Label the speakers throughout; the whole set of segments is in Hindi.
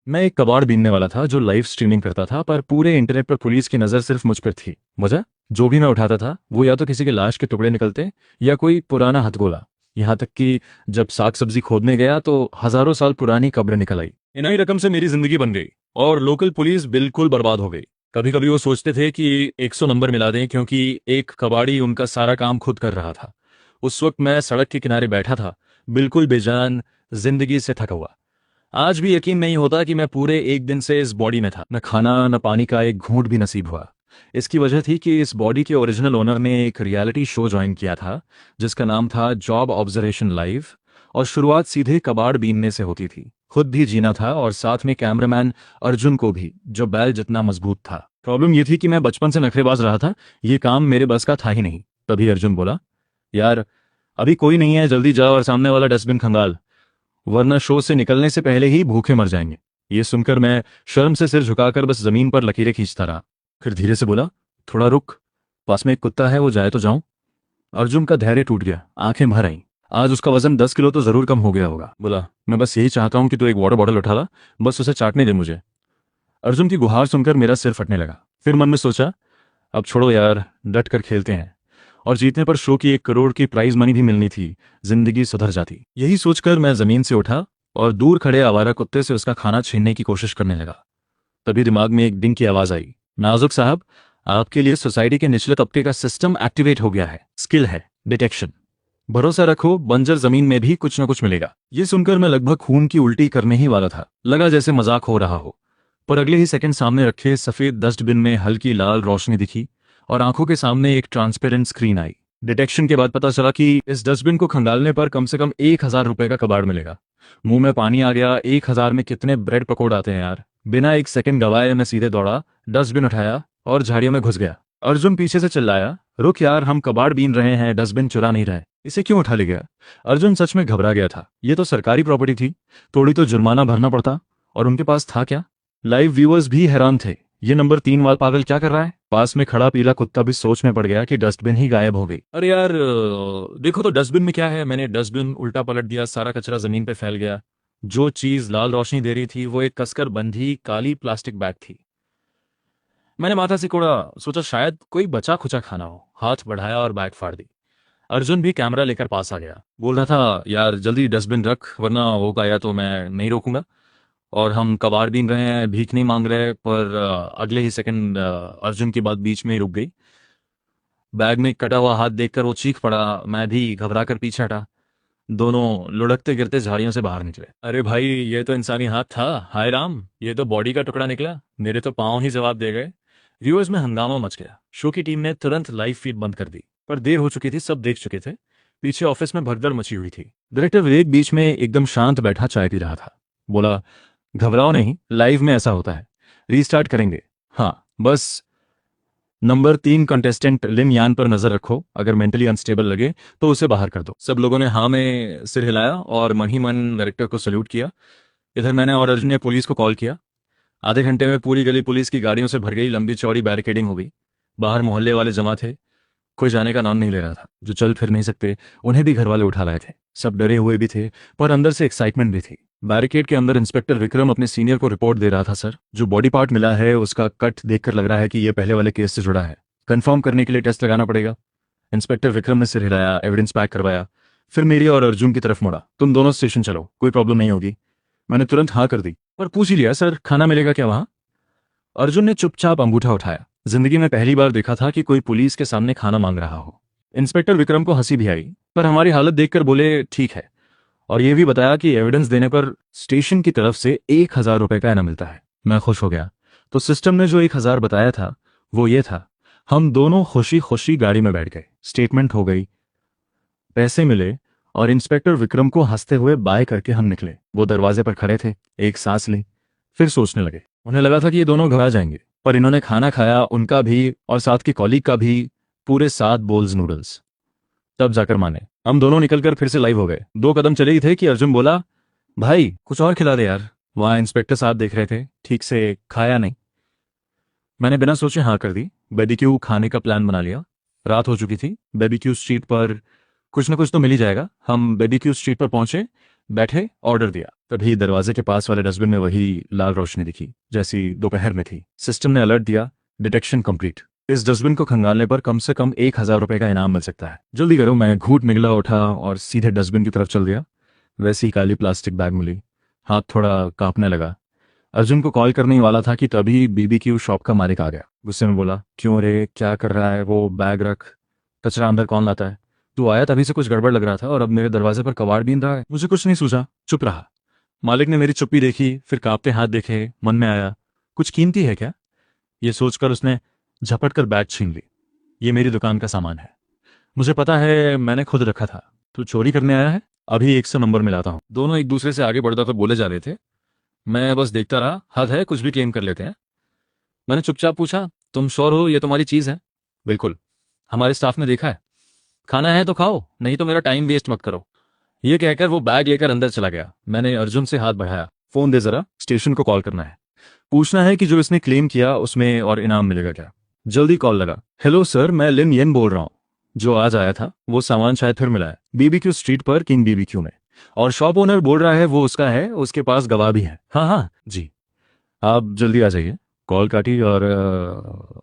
Speaker 1: मैं एक कबाड़ बीनने वाला था जो लाइव स्ट्रीमिंग करता था, पर पूरे इंटरनेट पर पुलिस की नज़र सिर्फ मुझ पर थी। वजह, जो भी मैं उठाता था वो या तो किसी के लाश के टुकड़े निकलते या कोई पुराना हथगोला। यहाँ तक कि जब साग सब्जी खोदने गया तो हजारों साल पुरानी कब्र निकल आई। इन्हीं रकम से मेरी जिंदगी बन गई और लोकल पुलिस बिल्कुल बर्बाद हो गई। कभी कभी वो सोचते थे कि 100 नंबर मिला दें, क्योंकि एक कबाड़ी उनका सारा काम खुद कर रहा था। उस वक्त मैं सड़क के किनारे बैठा था, बिल्कुल बेजान, जिंदगी से थका हुआ। आज भी यकीन नहीं होता कि मैं पूरे एक दिन से इस बॉडी में था। न खाना न पानी का एक घूंट भी नसीब हुआ। इसकी वजह थी कि इस बॉडी के ओरिजिनल ओनर ने एक रियलिटी शो ज्वाइन किया था जिसका नाम था जॉब ऑब्जर्वेशन लाइव। और शुरुआत सीधे कबाड़ बीनने से होती थी। खुद भी जीना था और साथ में कैमरामैन अर्जुन को भी, जो बैल जितना मजबूत था। प्रॉब्लम यह थी कि मैं बचपन से नखरेबाज रहा था, ये काम मेरे बस का था ही नहीं। तभी अर्जुन बोला, यार अभी कोई नहीं है, जल्दी जाओ और सामने वाला डस्टबिन खंगाल, वरना शो से निकलने से पहले ही भूखे मर जाएंगे। ये सुनकर मैं शर्म से सिर झुकाकर बस जमीन पर लकीरें खींचता रहा। फिर धीरे से बोला, थोड़ा रुक, पास में एक कुत्ता है, वो जाए तो जाऊं। अर्जुन का धैर्य टूट गया, आंखें भर आईं। आज उसका वजन 10 किलो तो जरूर कम हो गया होगा। बोला, मैं बस यही चाहता हूं कि तू एक वाटर बॉटल उठा ला, बस उसे चाटने दे मुझे। अर्जुन की गुहार सुनकर मेरा सिर फटने लगा। फिर मन में सोचा, अब छोड़ो यार, डट कर खेलते हैं। और जीतने पर शो की 1 करोड़ की प्राइज मनी भी मिलनी थी, जिंदगी सुधर जाती। यही सोचकर मैं जमीन से उठा और दूर खड़े आवारा कुत्ते से उसका खाना छीनने की कोशिश करने लगा। तभी दिमाग में एक डिंग की आवाज आई, नाजुक साहब, आपके लिए सोसाइटी के निचले तबके का सिस्टम एक्टिवेट हो गया है। स्किल है डिटेक्शन। भरोसा रखो, बंजर जमीन में भी कुछ न कुछ मिलेगा। ये सुनकर मैं लगभग खून की उल्टी करने ही वाला था। लगा जैसे मजाक हो रहा हो, पर अगले ही सेकंड सामने रखे सफेद डस्टबिन में हल्की लाल रोशनी दिखी और आंखों के सामने एक ट्रांसपेरेंट स्क्रीन आई। डिटेक्शन के बाद पता चला कि इस डस्टबिन को खंगालने पर कम से कम 1,000 रुपए का कबाड़ मिलेगा। मुंह में पानी आ गया। 1,000 में कितने ब्रेड पकौड़े आते हैं यार। बिना एक सेकंड गवाए मैं सीधे दौड़ा, डस्टबिन उठाया और झाड़ियों में घुस गया। अर्जुन पीछे से चिल्लाया, रुक यार, हम कबाड़ बीन रहे हैं, डस्टबिन चुरा नहीं रहे, इसे क्यों उठा ले गया। अर्जुन सच में घबरा गया था। ये तो सरकारी प्रॉपर्टी थी, थोड़ी तो जुर्माना भरना पड़ता। और उनके पास था क्या। लाइव व्यूअर्स भी हैरान थे, ये नंबर 3 वाला पागल क्या कर रहा है। पास में खड़ा पीला कुत्ता भी सोच में पड़ गया कि डस्टबिन ही गायब हो गई। अरे यार देखो तो डस्टबिन में क्या है। मैंने डस्टबिन उल्टा पलट दिया, सारा कचरा जमीन पे फैल गया। जो चीज लाल रोशनी दे रही थी वो एक कसकर बंधी काली प्लास्टिक बैग थी। मैंने माथा सिकोड़ा, सोचा शायद कोई बचा खुचा खाना हो। हाथ बढ़ाया और बैग फाड़ दी। अर्जुन भी कैमरा लेकर पास आ गया। बोल रहा था, यार जल्दी डस्टबिन रख, वरना होगा या तो मैं नहीं रोकूंगा। और हम कबाड़ बीन रहे हैं, भीख नहीं मांग रहे। पर अगले ही सेकंड अर्जुन की बात बीच में ही रुक गई। बैग में कटा हुआ हाथ देखकर वो चीख पड़ा। मैं भी घबरा कर पीछे हटा। दोनों लुढ़कते गिरते झाड़ियों से बाहर निकले। अरे भाई, ये तो इंसानी हाथ था। हाय राम, ये तो बॉडी का टुकड़ा निकला। मेरे तो पांव ही जवाब दे गए। व्यूअर्स में हंगामा मच गया। शो की टीम ने तुरंत लाइव फीड बंद कर दी, पर देर हो चुकी थी, सब देख चुके थे। पीछे ऑफिस में भगदड़ मची हुई थी। डायरेक्टर विवेक बीच में एकदम शांत बैठा चाय पी रहा था। बोला, घबराओ नहीं, लाइव में ऐसा होता है, रीस्टार्ट करेंगे। हाँ, बस नंबर 3 कंटेस्टेंट लिन यान पर नजर रखो, अगर मेंटली अनस्टेबल लगे तो उसे बाहर कर दो। सब लोगों ने हाँ में सिर हिलाया और मन ही मन डायरेक्टर को सल्यूट किया। इधर मैंने और अर्जुन ने पुलिस को कॉल किया। आधे घंटे में पूरी गली पुलिस की गाड़ियों से भर गई। लंबी चौड़ी बैरिकेडिंग हो गई। बाहर मोहल्ले वाले जमा थे। कोई जाने का नाम नहीं ले रहा था। जो चल फिर नहीं सकते उन्हें भी घर वाले उठा लाए थे। सब डरे हुए भी थे, पर अंदर से एक्साइटमेंट भी थी। बैरिकेड के अंदर इंस्पेक्टर विक्रम अपने सीनियर को रिपोर्ट दे रहा था। सर, जो बॉडी पार्ट मिला है उसका कट देखकर लग रहा है कि यह पहले वाले केस से जुड़ा है। कंफर्म करने के लिए टेस्ट लगाना पड़ेगा। इंस्पेक्टर विक्रम ने सिर हिलाया, एविडेंस पैक करवाया। फिर मेरी और अर्जुन की तरफ मुड़ा। तुम दोनों स्टेशन चलो, कोई प्रॉब्लम नहीं होगी। मैंने तुरंत हाँ कर दी। पर पूछ ही लिया, सर खाना मिलेगा क्या वहां। अर्जुन ने चुपचाप अंगूठा उठाया। जिंदगी में पहली बार देखा था कि कोई पुलिस के सामने खाना मांग रहा हो। इंस्पेक्टर विक्रम को हंसी भी आई, पर हमारी हालत देखकर बोले, ठीक है। और यह भी बताया कि एविडेंस देने पर स्टेशन की तरफ से 1,000 रुपए का इनाम मिलता है। मैं खुश हो गया। तो सिस्टम ने जो 1,000 बताया था वो ये था। हम दोनों खुशी खुशी गाड़ी में बैठ गए। स्टेटमेंट हो गई, पैसे मिले और इंस्पेक्टर विक्रम को हंसते हुए बाय करके हम निकले। वो दरवाजे पर खड़े थे। एक सांस ली, फिर सोचने लगे। उन्हें लगा था कि ये दोनों घबरा जाएंगे, पर इन्होंने खाना खाया, उनका भी और साथ की कॉलीग का भी, पूरे 7 बोल्स नूडल्स। तब जाकर माने। हम दोनों निकलकर फिर से लाइव हो गए। 2 कदम चले ही थे कि अर्जुन बोला, भाई कुछ और खिला दे यार। वहां इंस्पेक्टर साहब देख रहे थे। ठीक से खाया नहीं। मैंने बिना सोचे हाँ कर दी। बेबीक्यू खाने का प्लान बना लिया। रात हो चुकी थी। बेबीक्यू स्ट्रीट पर कुछ ना कुछ तो मिल ही जाएगा। हम बेबीक्यू स्ट्रीट पर पहुंचे। बैठे, ऑर्डर दिया। तभी दरवाजे के पास वाले डस्टबिन में वही लाल रोशनी दिखी जैसी दोपहर में थी। सिस्टम ने अलर्ट दिया, डिटेक्शन कंप्लीट। इस डस्टबिन को खंगालने पर कम से कम 1,000 रुपए का इनाम मिल सकता है। जल्दी करो। मैं घूट निगला उठा और सीधे डस्टबिन की तरफ चल दिया। वैसी काली प्लास्टिक बैग मिली। हाथ थोड़ा कांपने लगा। अर्जुन को कॉल करने ही वाला था कि तभी बीबीक्यू शॉप का मालिक आ गया। गुस्से में बोला, क्यों रे, क्या कर रहा है? वो बैग रख, कचरा अंदर कौन लाता है? तू आया तभी से कुछ गड़बड़ लग रहा था और अब मेरे दरवाजे पर कबाड़ बीन रहा है। मुझे कुछ नहीं सूझा, चुप रहा। मालिक ने मेरी चुप्पी देखी, फिर कांपते हाथ देखे। मन में आया, कुछ कीमती है क्या? ये सोचकर उसने झपट कर बैग छीन ली। ये मेरी दुकान का सामान है, मुझे पता है, मैंने खुद रखा था। तू चोरी करने आया है? अभी 100 नंबर मिलाता हूँ। दोनों एक दूसरे से आगे बढ़ता तो बोले जा रहे थे। मैं बस देखता रहा। हद है, कुछ भी क्लेम कर लेते हैं। मैंने चुपचाप पूछा, तुम श्योर हो ये तुम्हारी चीज है? बिल्कुल, हमारे स्टाफ ने देखा है। खाना है तो खाओ, नहीं तो मेरा टाइम वेस्ट मत करो। ये कहकर वो बैग लेकर अंदर चला गया। मैंने अर्जुन से हाथ बढ़ाया, फोन दे जरा, स्टेशन को कॉल करना है। पूछना है कि जो इसने क्लेम किया उसमें और इनाम मिलेगा क्या। जल्दी कॉल लगा। हेलो सर, मैं लिन येन बोल रहा हूँ। जो आज आया था वो सामान शायद फिर मिला है, बीबीक्यू स्ट्रीट पर किंग बीबीक्यू में। और शॉप ओनर बोल रहा है वो उसका है, उसके पास गवाह भी है। हाँ हाँ जी, आप जल्दी आ जाइए। कॉल काटी और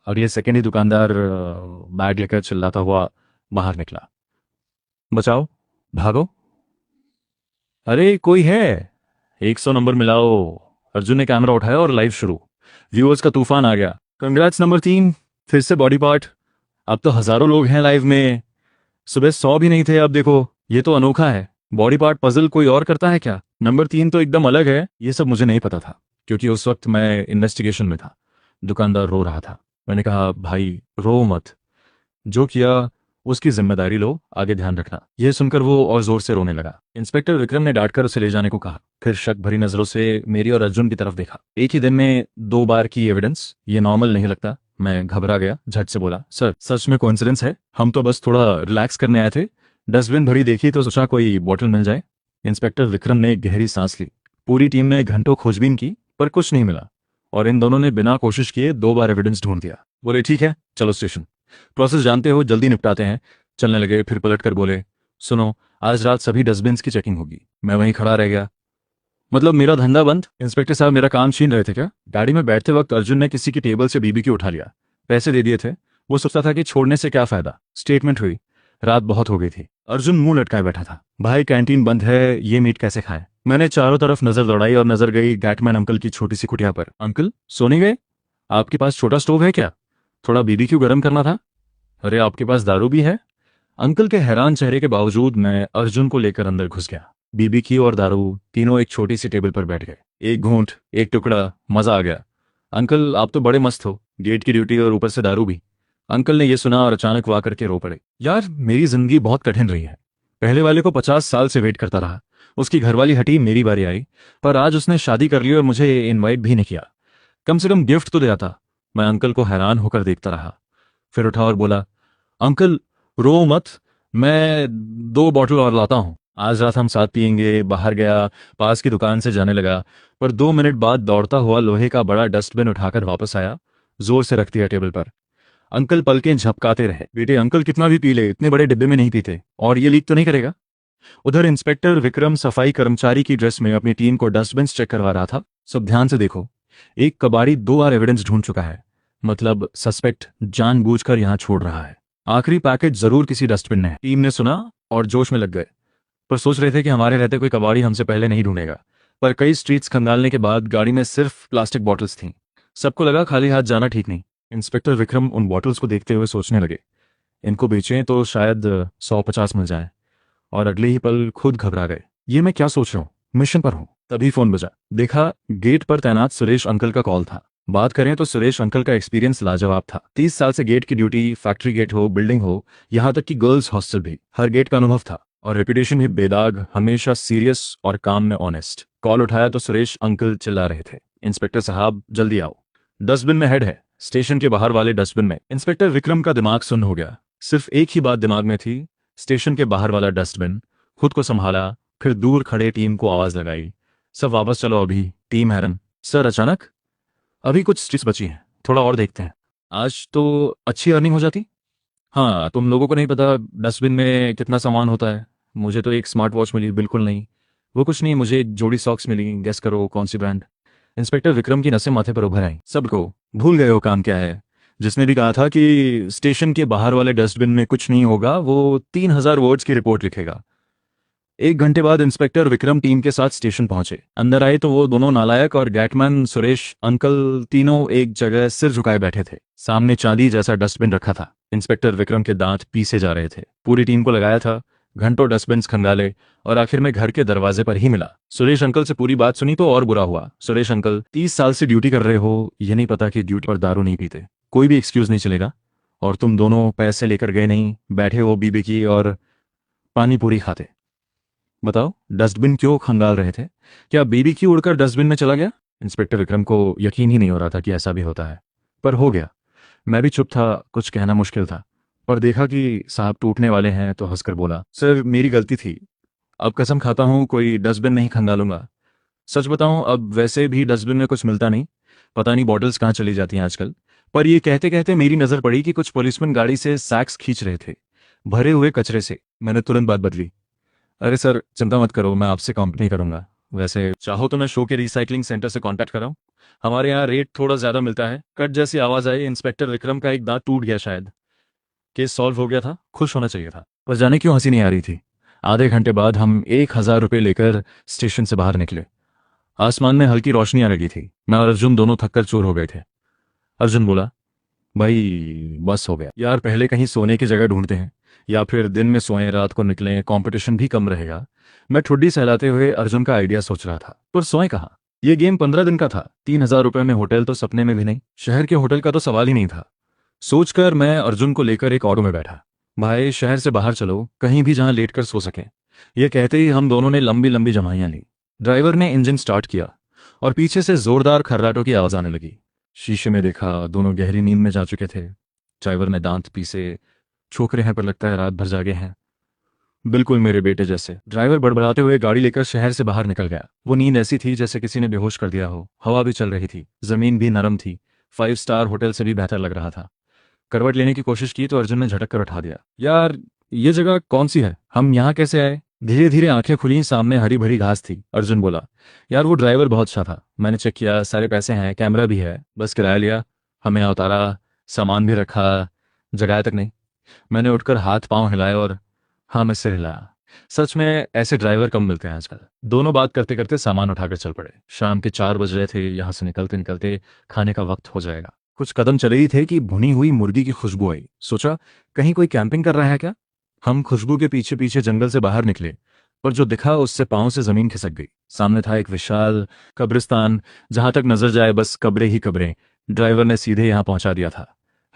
Speaker 1: अगले सेकेंड ही दुकानदार बैग लेकर चिल्लाता हुआ बाहर निकला। बचाओ, भागो, अरे कोई है, 100 नंबर मिलाओ। अर्जुन ने कैमरा उठाया और लाइव शुरू। व्यूअर्स का तूफान आ गया। कंग्रेट्स नंबर 3, फिर से बॉडी पार्ट। अब तो हजारों लोग हैं लाइव में। सुबह 100 भी नहीं थे, अब देखो। ये तो अनोखा है। बॉडी पार्ट पजल कोई और करता है क्या? नंबर 3 तो एकदम अलग है। ये सब मुझे नहीं पता था क्योंकि उस वक्त मैं इन्वेस्टिगेशन में था। दुकानदार रो रहा था। मैंने कहा, भाई रो मत, जो किया उसकी जिम्मेदारी लो, आगे ध्यान रखना। यह सुनकर वो और जोर से रोने लगा। इंस्पेक्टर विक्रम ने डांटकर उसे ले जाने को कहा, फिर शक भरी नजरों से मेरी और अर्जुन की तरफ देखा। एक ही दिन में 2 बार की एविडेंस, ये नॉर्मल नहीं लगता। मैं घबरा गया, झट से बोला, सर सच में कोइंसिडेंस है, हम तो बस थोड़ा रिलैक्स करने आए थे। डस्टबिन भरी देखी तो सोचा कोई बोतल मिल जाए। इंस्पेक्टर विक्रम ने एक गहरी सांस ली। पूरी टीम ने घंटों खोजबीन की पर कुछ नहीं मिला, और इन दोनों ने बिना कोशिश किए 2 बार एविडेंस ढूंढ दिया। बोले, ठीक है चलो स्टेशन, प्रोसेस जानते हो, जल्दी निपटाते हैं। चलने लगे, फिर पलट कर बोले, सुनो, आज रात सभी डस्टबिन की चेकिंग होगी। मैं वहीं खड़ा रह गया। मतलब मेरा धंधा बंद? इंस्पेक्टर साहब मेरा काम छीन रहे थे क्या? गाड़ी में बैठते वक्त अर्जुन ने किसी की टेबल से बीबीक्यू उठा लिया। पैसे दे दिए थे। वो सोचता था कि छोड़ने से क्या फायदा। स्टेटमेंट हुई। रात बहुत हो गई थी। अर्जुन मुंह लटकाए बैठा था। भाई कैंटीन बंद है, ये मीट कैसे खाए? मैंने चारों तरफ नजर दौड़ाई और नजर गई गैटमैन अंकल की छोटी सी कुटिया पर। अंकल सोने गए? आपके पास छोटा स्टोव है क्या? थोड़ा बीबीक्यू गर्म करना था। अरे आपके पास दारू भी है? अंकल के हैरान चेहरे के बावजूद मैं अर्जुन को लेकर अंदर घुस गया। बीबीक्यू और दारू तीनों एक छोटी सी टेबल पर बैठ गए। एक घूंट, एक टुकड़ा, मजा आ गया। अंकल आप तो बड़े मस्त हो, गेट की ड्यूटी और ऊपर से दारू भी। अंकल ने यह सुना और अचानक वाह करके रो पड़े। यार मेरी जिंदगी बहुत कठिन रही है। पहले वाले को 50 साल से वेट करता रहा, उसकी घरवाली हटी, मेरी बारी आई, पर आज उसने शादी कर ली और मुझे इनवाइट भी नहीं किया। कम से कम गिफ्ट तो दे आता। मैं अंकल को हैरान होकर देखता रहा, फिर उठा और बोला, अंकल रो मत, मैं 2 बॉटल और लाता हूँ। आज रात हम साथ पियेंगे। बाहर गया, पास की दुकान से जाने लगा, पर 2 मिनट बाद दौड़ता हुआ लोहे का बड़ा डस्टबिन उठाकर वापस आया, जोर से रख दिया टेबल पर। अंकल पलकें झपकाते रहे। बेटे अंकल कितना भी पी ले, इतने बड़े डिब्बे में नहीं पीते, और ये लीक तो नहीं करेगा? उधर इंस्पेक्टर विक्रम सफाई कर्मचारी की ड्रेस में अपनी टीम को डस्टबिन चेक करवा रहा था। सब ध्यान से देखो, एक कबाड़ी 2 बार एविडेंस ढूंढ चुका है, मतलब सस्पेक्ट जानबूझकर यहां छोड़ रहा है। आखिरी पैकेट जरूर किसी डस्टबिन में है। टीम ने सुना और जोश में लग गए, पर सोच रहे थे कि हमारे रहते कोई कबाड़ी हमसे पहले नहीं ढूंढेगा। पर कई स्ट्रीट्स खंगालने के बाद गाड़ी में सिर्फ प्लास्टिक बॉटल्स थीं। सबको लगा खाली हाथ जाना ठीक नहीं। इंस्पेक्टर विक्रम उन बॉटल्स को देखते हुए सोचने लगे, इनको बेचें तो शायद 150 मिल जाए, और अगले ही पल खुद घबरा गए। ये मैं क्या सोच रहा हूँ, मिशन पर हूँ। तभी फोन बजा। देखा, गेट पर तैनात सुरेश अंकल का कॉल था। बात करें तो सुरेश अंकल का एक्सपीरियंस लाजवाब था। 30 साल से गेट की ड्यूटी, फैक्ट्री गेट हो, बिल्डिंग हो, यहाँ तक कि गर्ल्स हॉस्टल भी, हर गेट का अनुभव था, और रेपुटेशन भी बेदाग, हमेशा सीरियस और काम में ऑनेस्ट। कॉल उठाया तो सुरेश अंकल चिल्ला रहे थे, इंस्पेक्टर साहब जल्दी आओ, डस्टबिन में हेड है, स्टेशन के बाहर वाले डस्टबिन में। इंस्पेक्टर विक्रम का दिमाग सुन्न हो गया। सिर्फ एक ही बात दिमाग में थी, स्टेशन के बाहर वाला डस्टबिन। खुद को संभाला, फिर दूर खड़े टीम को आवाज लगाई, सब वापस चलो, अभी टीम हैरन। सर अचानक, अभी कुछ स्ट्रीट्स बची हैं, थोड़ा और देखते हैं। आज तो अच्छी अर्निंग हो जाती। हाँ, तुम लोगों को नहीं पता डस्टबिन में कितना सामान होता है। मुझे तो एक स्मार्ट वॉच मिली, बिल्कुल नहीं, वो कुछ नहीं, मुझे एक जोड़ी सॉक्स मिली, गेस करो कौन सी ब्रांड। इंस्पेक्टर विक्रम की नसें माथे पर उभर आई। सबको भूल गए हो काम क्या है। जिसने भी कहा था कि स्टेशन के बाहर वाले डस्टबिन में कुछ नहीं होगा, वो 3,000 वर्ड्स की रिपोर्ट लिखेगा। 1 घंटे बाद इंस्पेक्टर विक्रम टीम के साथ स्टेशन पहुंचे। अंदर आए तो वो दोनों नालायक और गैटमैन सुरेश अंकल तीनों एक जगह सिर झुकाए बैठे थे। सामने चांदी जैसा डस्टबिन रखा था। इंस्पेक्टर विक्रम के दांत पीसे जा रहे थे। पूरी टीम को लगाया था, घंटों डस्टबिन खंगाले और आखिर में घर के दरवाजे पर ही मिला। सुरेश अंकल से पूरी बात सुनी तो और बुरा हुआ। सुरेश अंकल, 30 साल से ड्यूटी कर रहे हो, ये नहीं पता कि ड्यूटी पर दारू नहीं पीते? कोई भी एक्सक्यूज नहीं चलेगा। और तुम दोनों पैसे लेकर गए नहीं, बैठे हो बीबी की और पानी पूरी खाते। बताओ, डस्टबिन क्यों खंगाल रहे थे? क्या बीबी की उड़कर डस्टबिन में चला गया? इंस्पेक्टर विक्रम को यकीन ही नहीं हो रहा था कि ऐसा भी होता है, पर हो गया। मैं भी चुप था, कुछ कहना मुश्किल था, पर देखा कि साहब टूटने वाले हैं तो हंसकर बोला, सर मेरी गलती थी, अब कसम खाता हूँ कोई डस्टबिन नहीं खंगालूंगा। सच बताऊं, अब वैसे भी डस्टबिन में कुछ मिलता नहीं, पता नहीं बॉटल्स कहाँ चली जाती हैं आजकल। पर ये कहते कहते मेरी नजर पड़ी कि कुछ पुलिसमैन गाड़ी से सैक्स खींच रहे थे भरे हुए कचरे से। मैंने तुरंत बात बदली। अरे सर चिंता मत करो, मैं आपसे कॉम्प नहीं करूंगा। वैसे चाहो तो मैं शो के रिसाइकलिंग सेंटर से कांटेक्ट कराऊं, हमारे यहाँ रेट थोड़ा ज्यादा मिलता है। कट जैसी आवाज आई। इंस्पेक्टर विक्रम का एक दांत टूट गया, शायद केस सॉल्व हो गया था। खुश होना चाहिए था, पर जाने क्यों हंसी नहीं आ रही थी। आधे घंटे बाद हम 1,000 रुपये लेकर स्टेशन से बाहर निकले। आसमान में हल्की रोशनियां लगी थी। मैं और अर्जुन दोनों थककर चूर हो गए थे। अर्जुन बोला, भाई बस हो गया यार, पहले कहीं सोने की जगह ढूंढते हैं, या फिर दिन में सोएं रात को निकलें, कंपटीशन भी कम रहेगा। मैं ठुड्डी सहलाते हुए अर्जुन का आइडिया सोच रहा था, पर सोएं कहाँ? ये गेम 15 दिन का था, 3,000 रुपये में होटल तो सपने में भी नहीं। शहर के होटल का तो सवाल ही नहीं था। सोचकर मैं अर्जुन को लेकर एक ऑटो में बैठा। भाई शहर से बाहर चलो, कहीं भी जहां लेट कर सो सके। ये कहते ही हम दोनों ने लंबी लंबी जमाइयां ली। ड्राइवर ने इंजन स्टार्ट किया और पीछे से जोरदार खर्राटों की आवाज आने लगी। शीशे में देखा, दोनों गहरी नींद में जा चुके थे। ड्राइवर ने दांत पीसे, छोकरे हैं पर लगता है रात भर जागे हैं, बिल्कुल मेरे बेटे जैसे। ड्राइवर बड़बड़ाते हुए गाड़ी लेकर शहर से बाहर निकल गया। वो नींद ऐसी थी जैसे किसी ने बेहोश कर दिया हो। हवा भी चल रही थी, जमीन भी नरम थी। 5 स्टार होटल से भी बेहतर लग रहा था। करवट लेने की कोशिश की तो अर्जुन ने झटक कर उठा दिया। यार ये जगह कौन सी है, हम यहाँ कैसे आए? धीरे धीरे आंखें खुली, सामने हरी भरी घास थी। अर्जुन बोला, यार वो ड्राइवर बहुत अच्छा था, मैंने चेक किया, सारे पैसे हैं, कैमरा भी है, बस किराया लिया, हमें यहाँ उतारा, सामान भी रखा, जगाया तक नहीं। मैंने उठकर हाथ पांव हिलाए और हाँ मैं सिर हिलाया। सच में ऐसे ड्राइवर कम मिलते हैं आजकल। दोनों बात करते करते सामान उठाकर चल पड़े। शाम के 4 बज रहे थे। यहाँ से निकलते निकलते खाने का वक्त हो जाएगा। कुछ कदम चले ही थे कि भुनी हुई मुर्गी की खुशबू आई। सोचा कहीं कोई कैंपिंग कर रहा है क्या। हम खुशबू के पीछे पीछे जंगल से बाहर निकले, पर जो दिखा उससे पांव से जमीन खिसक गई। सामने था एक विशाल कब्रिस्तान, जहां तक नजर जाए बस कब्रें ही कब्रें। ड्राइवर ने सीधे यहां पहुंचा दिया था।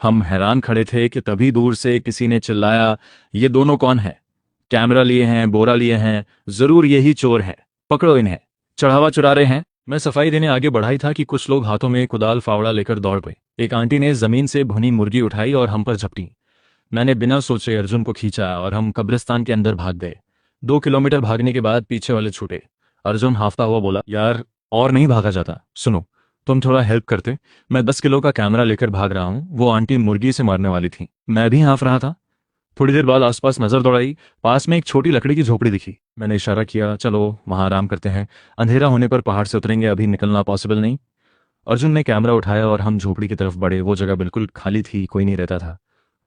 Speaker 1: हम हैरान खड़े थे कि तभी दूर से किसी ने चिल्लाया, ये दोनों कौन है? कैमरा लिए हैं, बोरा लिए हैं, जरूर यही चोर है, पकड़ो इन्हें, चढ़ावा चुरा रहे हैं। मैं सफाई देने आगे बढ़ाई था कि कुछ लोग हाथों में कुदाल फावड़ा लेकर दौड़ पड़े। एक आंटी ने जमीन से भुनी मुर्गी उठाई और हम पर झपटी। मैंने बिना सोचे अर्जुन को खींचा और हम कब्रिस्तान के अंदर भाग गए। 2 किलोमीटर भागने के बाद पीछे वाले छूटे। अर्जुन हाफता हुआ बोला, यार और नहीं भागा जाता, सुनो तुम थोड़ा हेल्प करते, मैं 10 किलो का कैमरा लेकर भाग रहा हूँ। वो आंटी मुर्गी से मारने वाली थी, मैं भी हाँफ रहा था। थोड़ी देर बाद आसपास नजर दौड़ाई, पास में एक छोटी लकड़ी की झोपड़ी दिखी। मैंने इशारा किया, चलो वहां आराम करते हैं, अंधेरा होने पर पहाड़ से उतरेंगे, अभी निकलना पॉसिबल नहीं। अर्जुन ने कैमरा उठाया और हम झोपड़ी की तरफ बढ़े। वो जगह बिल्कुल खाली थी, कोई नहीं रहता था।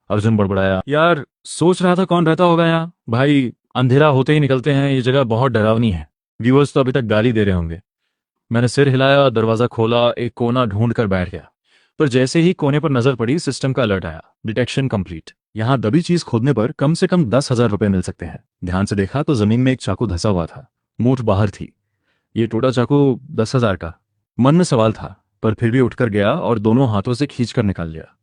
Speaker 1: अर्जुन बड़बड़ाया, यार सोच रहा था कौन रहता होगा यहाँ। भाई अंधेरा होते ही निकलते हैं, ये जगह बहुत डरावनी है, व्यूअर्स तो अभी तक गाली दे रहे होंगे। मैंने सिर हिलाया, दरवाजा खोला, एक कोना ढूंढ कर बैठ गया। पर जैसे ही कोने पर नजर पड़ी, सिस्टम का अलर्ट आया, डिटेक्शन कंप्लीट। यहाँ दबी चीज खोदने पर कम से कम 10,000 रुपए मिल सकते हैं। ध्यान से देखा तो जमीन में एक चाकू धंसा हुआ था, मूठ बाहर थी। ये टूटा चाकू 10,000 का? मन में सवाल था, पर फिर भी उठकर गया और दोनों हाथों से खींच कर निकाल लिया।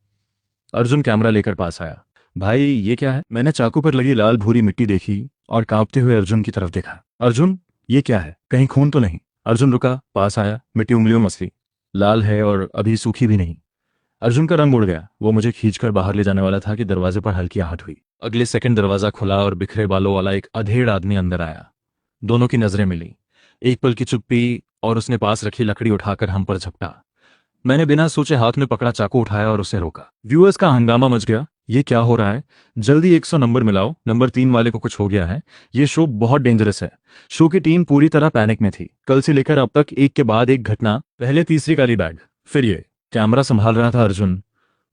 Speaker 1: अर्जुन कैमरा लेकर पास आया। भाई ये क्या है? मैंने चाकू पर लगी लाल भूरी मिट्टी देखी और कांपते हुए अर्जुन की तरफ देखा। अर्जुन ये क्या है, कहीं खून तो नहीं? अर्जुन रुका, पास आया, मिट्टी उंगलियों मसली, लाल है और अभी सूखी भी नहीं। अर्जुन का रंग उड़ गया। वो मुझे खींचकर बाहर ले जाने वाला था कि दरवाजे पर हल्की आहट हुई। अगले सेकंड दरवाजा खुला और बिखरे बालों वाला एक अधेड़ आदमी अंदर आया। दोनों की नजरें मिली। एक पल की चुप्पी और उसने पास रखी लकड़ी उठाकर हम पर झपटा। मैंने बिना सोचे हाथ में पकड़ा चाकू उठाया और उसे रोका। व्यूअर्स का हंगामा मच गया। ये क्या हो रहा है? जल्दी 100 नंबर मिलाओ, नंबर 3 वाले को कुछ हो गया है। ये शो बहुत डेंजरस है। शो की टीम पूरी तरह पैनिक में थी। कल से लेकर अब तक एक के बाद एक घटना। पहले तीसरी काली बैग, फिर ये। कैमरा संभाल रहा था अर्जुन,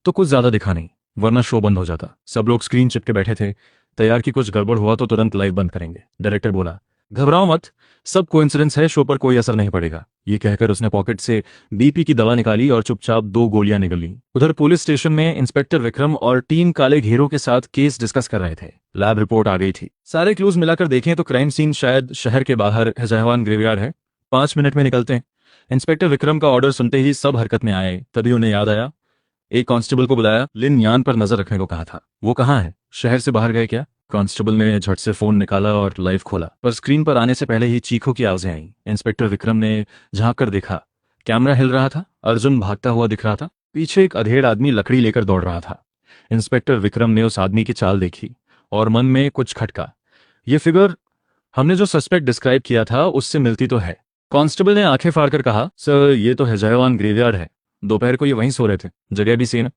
Speaker 1: तो कुछ ज्यादा दिखा नहीं, वरना शो बंद हो जाता। सब लोग स्क्रीन चिपके बैठे थे, तैयार कि कुछ गड़बड़ हुआ तो तुरंत लाइव बंद करेंगे। डायरेक्टर बोला, घबराओ मत, सब कोइंसिडेंस है, शो पर कोई असर नहीं पड़ेगा। ये कहकर उसने पॉकेट से बीपी की दवा निकाली और चुपचाप 2 गोलियां निकली। उधर पुलिस स्टेशन में इंस्पेक्टर विक्रम और टीम काले घेरों के साथ केस डिस्कस कर रहे थे। लैब रिपोर्ट आ गई थी। सारे क्लूज मिलाकर देखें तो क्राइम सीन शायद शहर के बाहर हैजहान ग्रेवयार्ड है। 5 मिनट में निकलते हैं। इंस्पेक्टर विक्रम का ऑर्डर सुनते ही सब हरकत में आए। तभी उन्हें याद आया, एक कांस्टेबल को बुलाया, लिन यान पर नजर रखने को कहा था। वो कहाँ है? शहर से बाहर गए क्या? कांस्टेबल ने झट से फोन निकाला और लाइव खोला, पर स्क्रीन पर आने से पहले ही चीखों की आवाजें आई। इंस्पेक्टर विक्रम ने झांक कर देखा, कैमरा हिल रहा था, अर्जुन भागता हुआ दिख रहा था, पीछे एक अधेड़ आदमी लकड़ी लेकर दौड़ रहा था। इंस्पेक्टर विक्रम ने उस आदमी की चाल देखी और मन में कुछ खटका। ये फिगर हमने जो सस्पेक्ट डिस्क्राइब किया था उससे मिलती तो है। कांस्टेबल ने आंखें फाड़कर कहा, सर ये तो हैजहान ग्रेवयार्ड है, दोपहर को ये वहीं सो रहे थे, जगह भी सेम।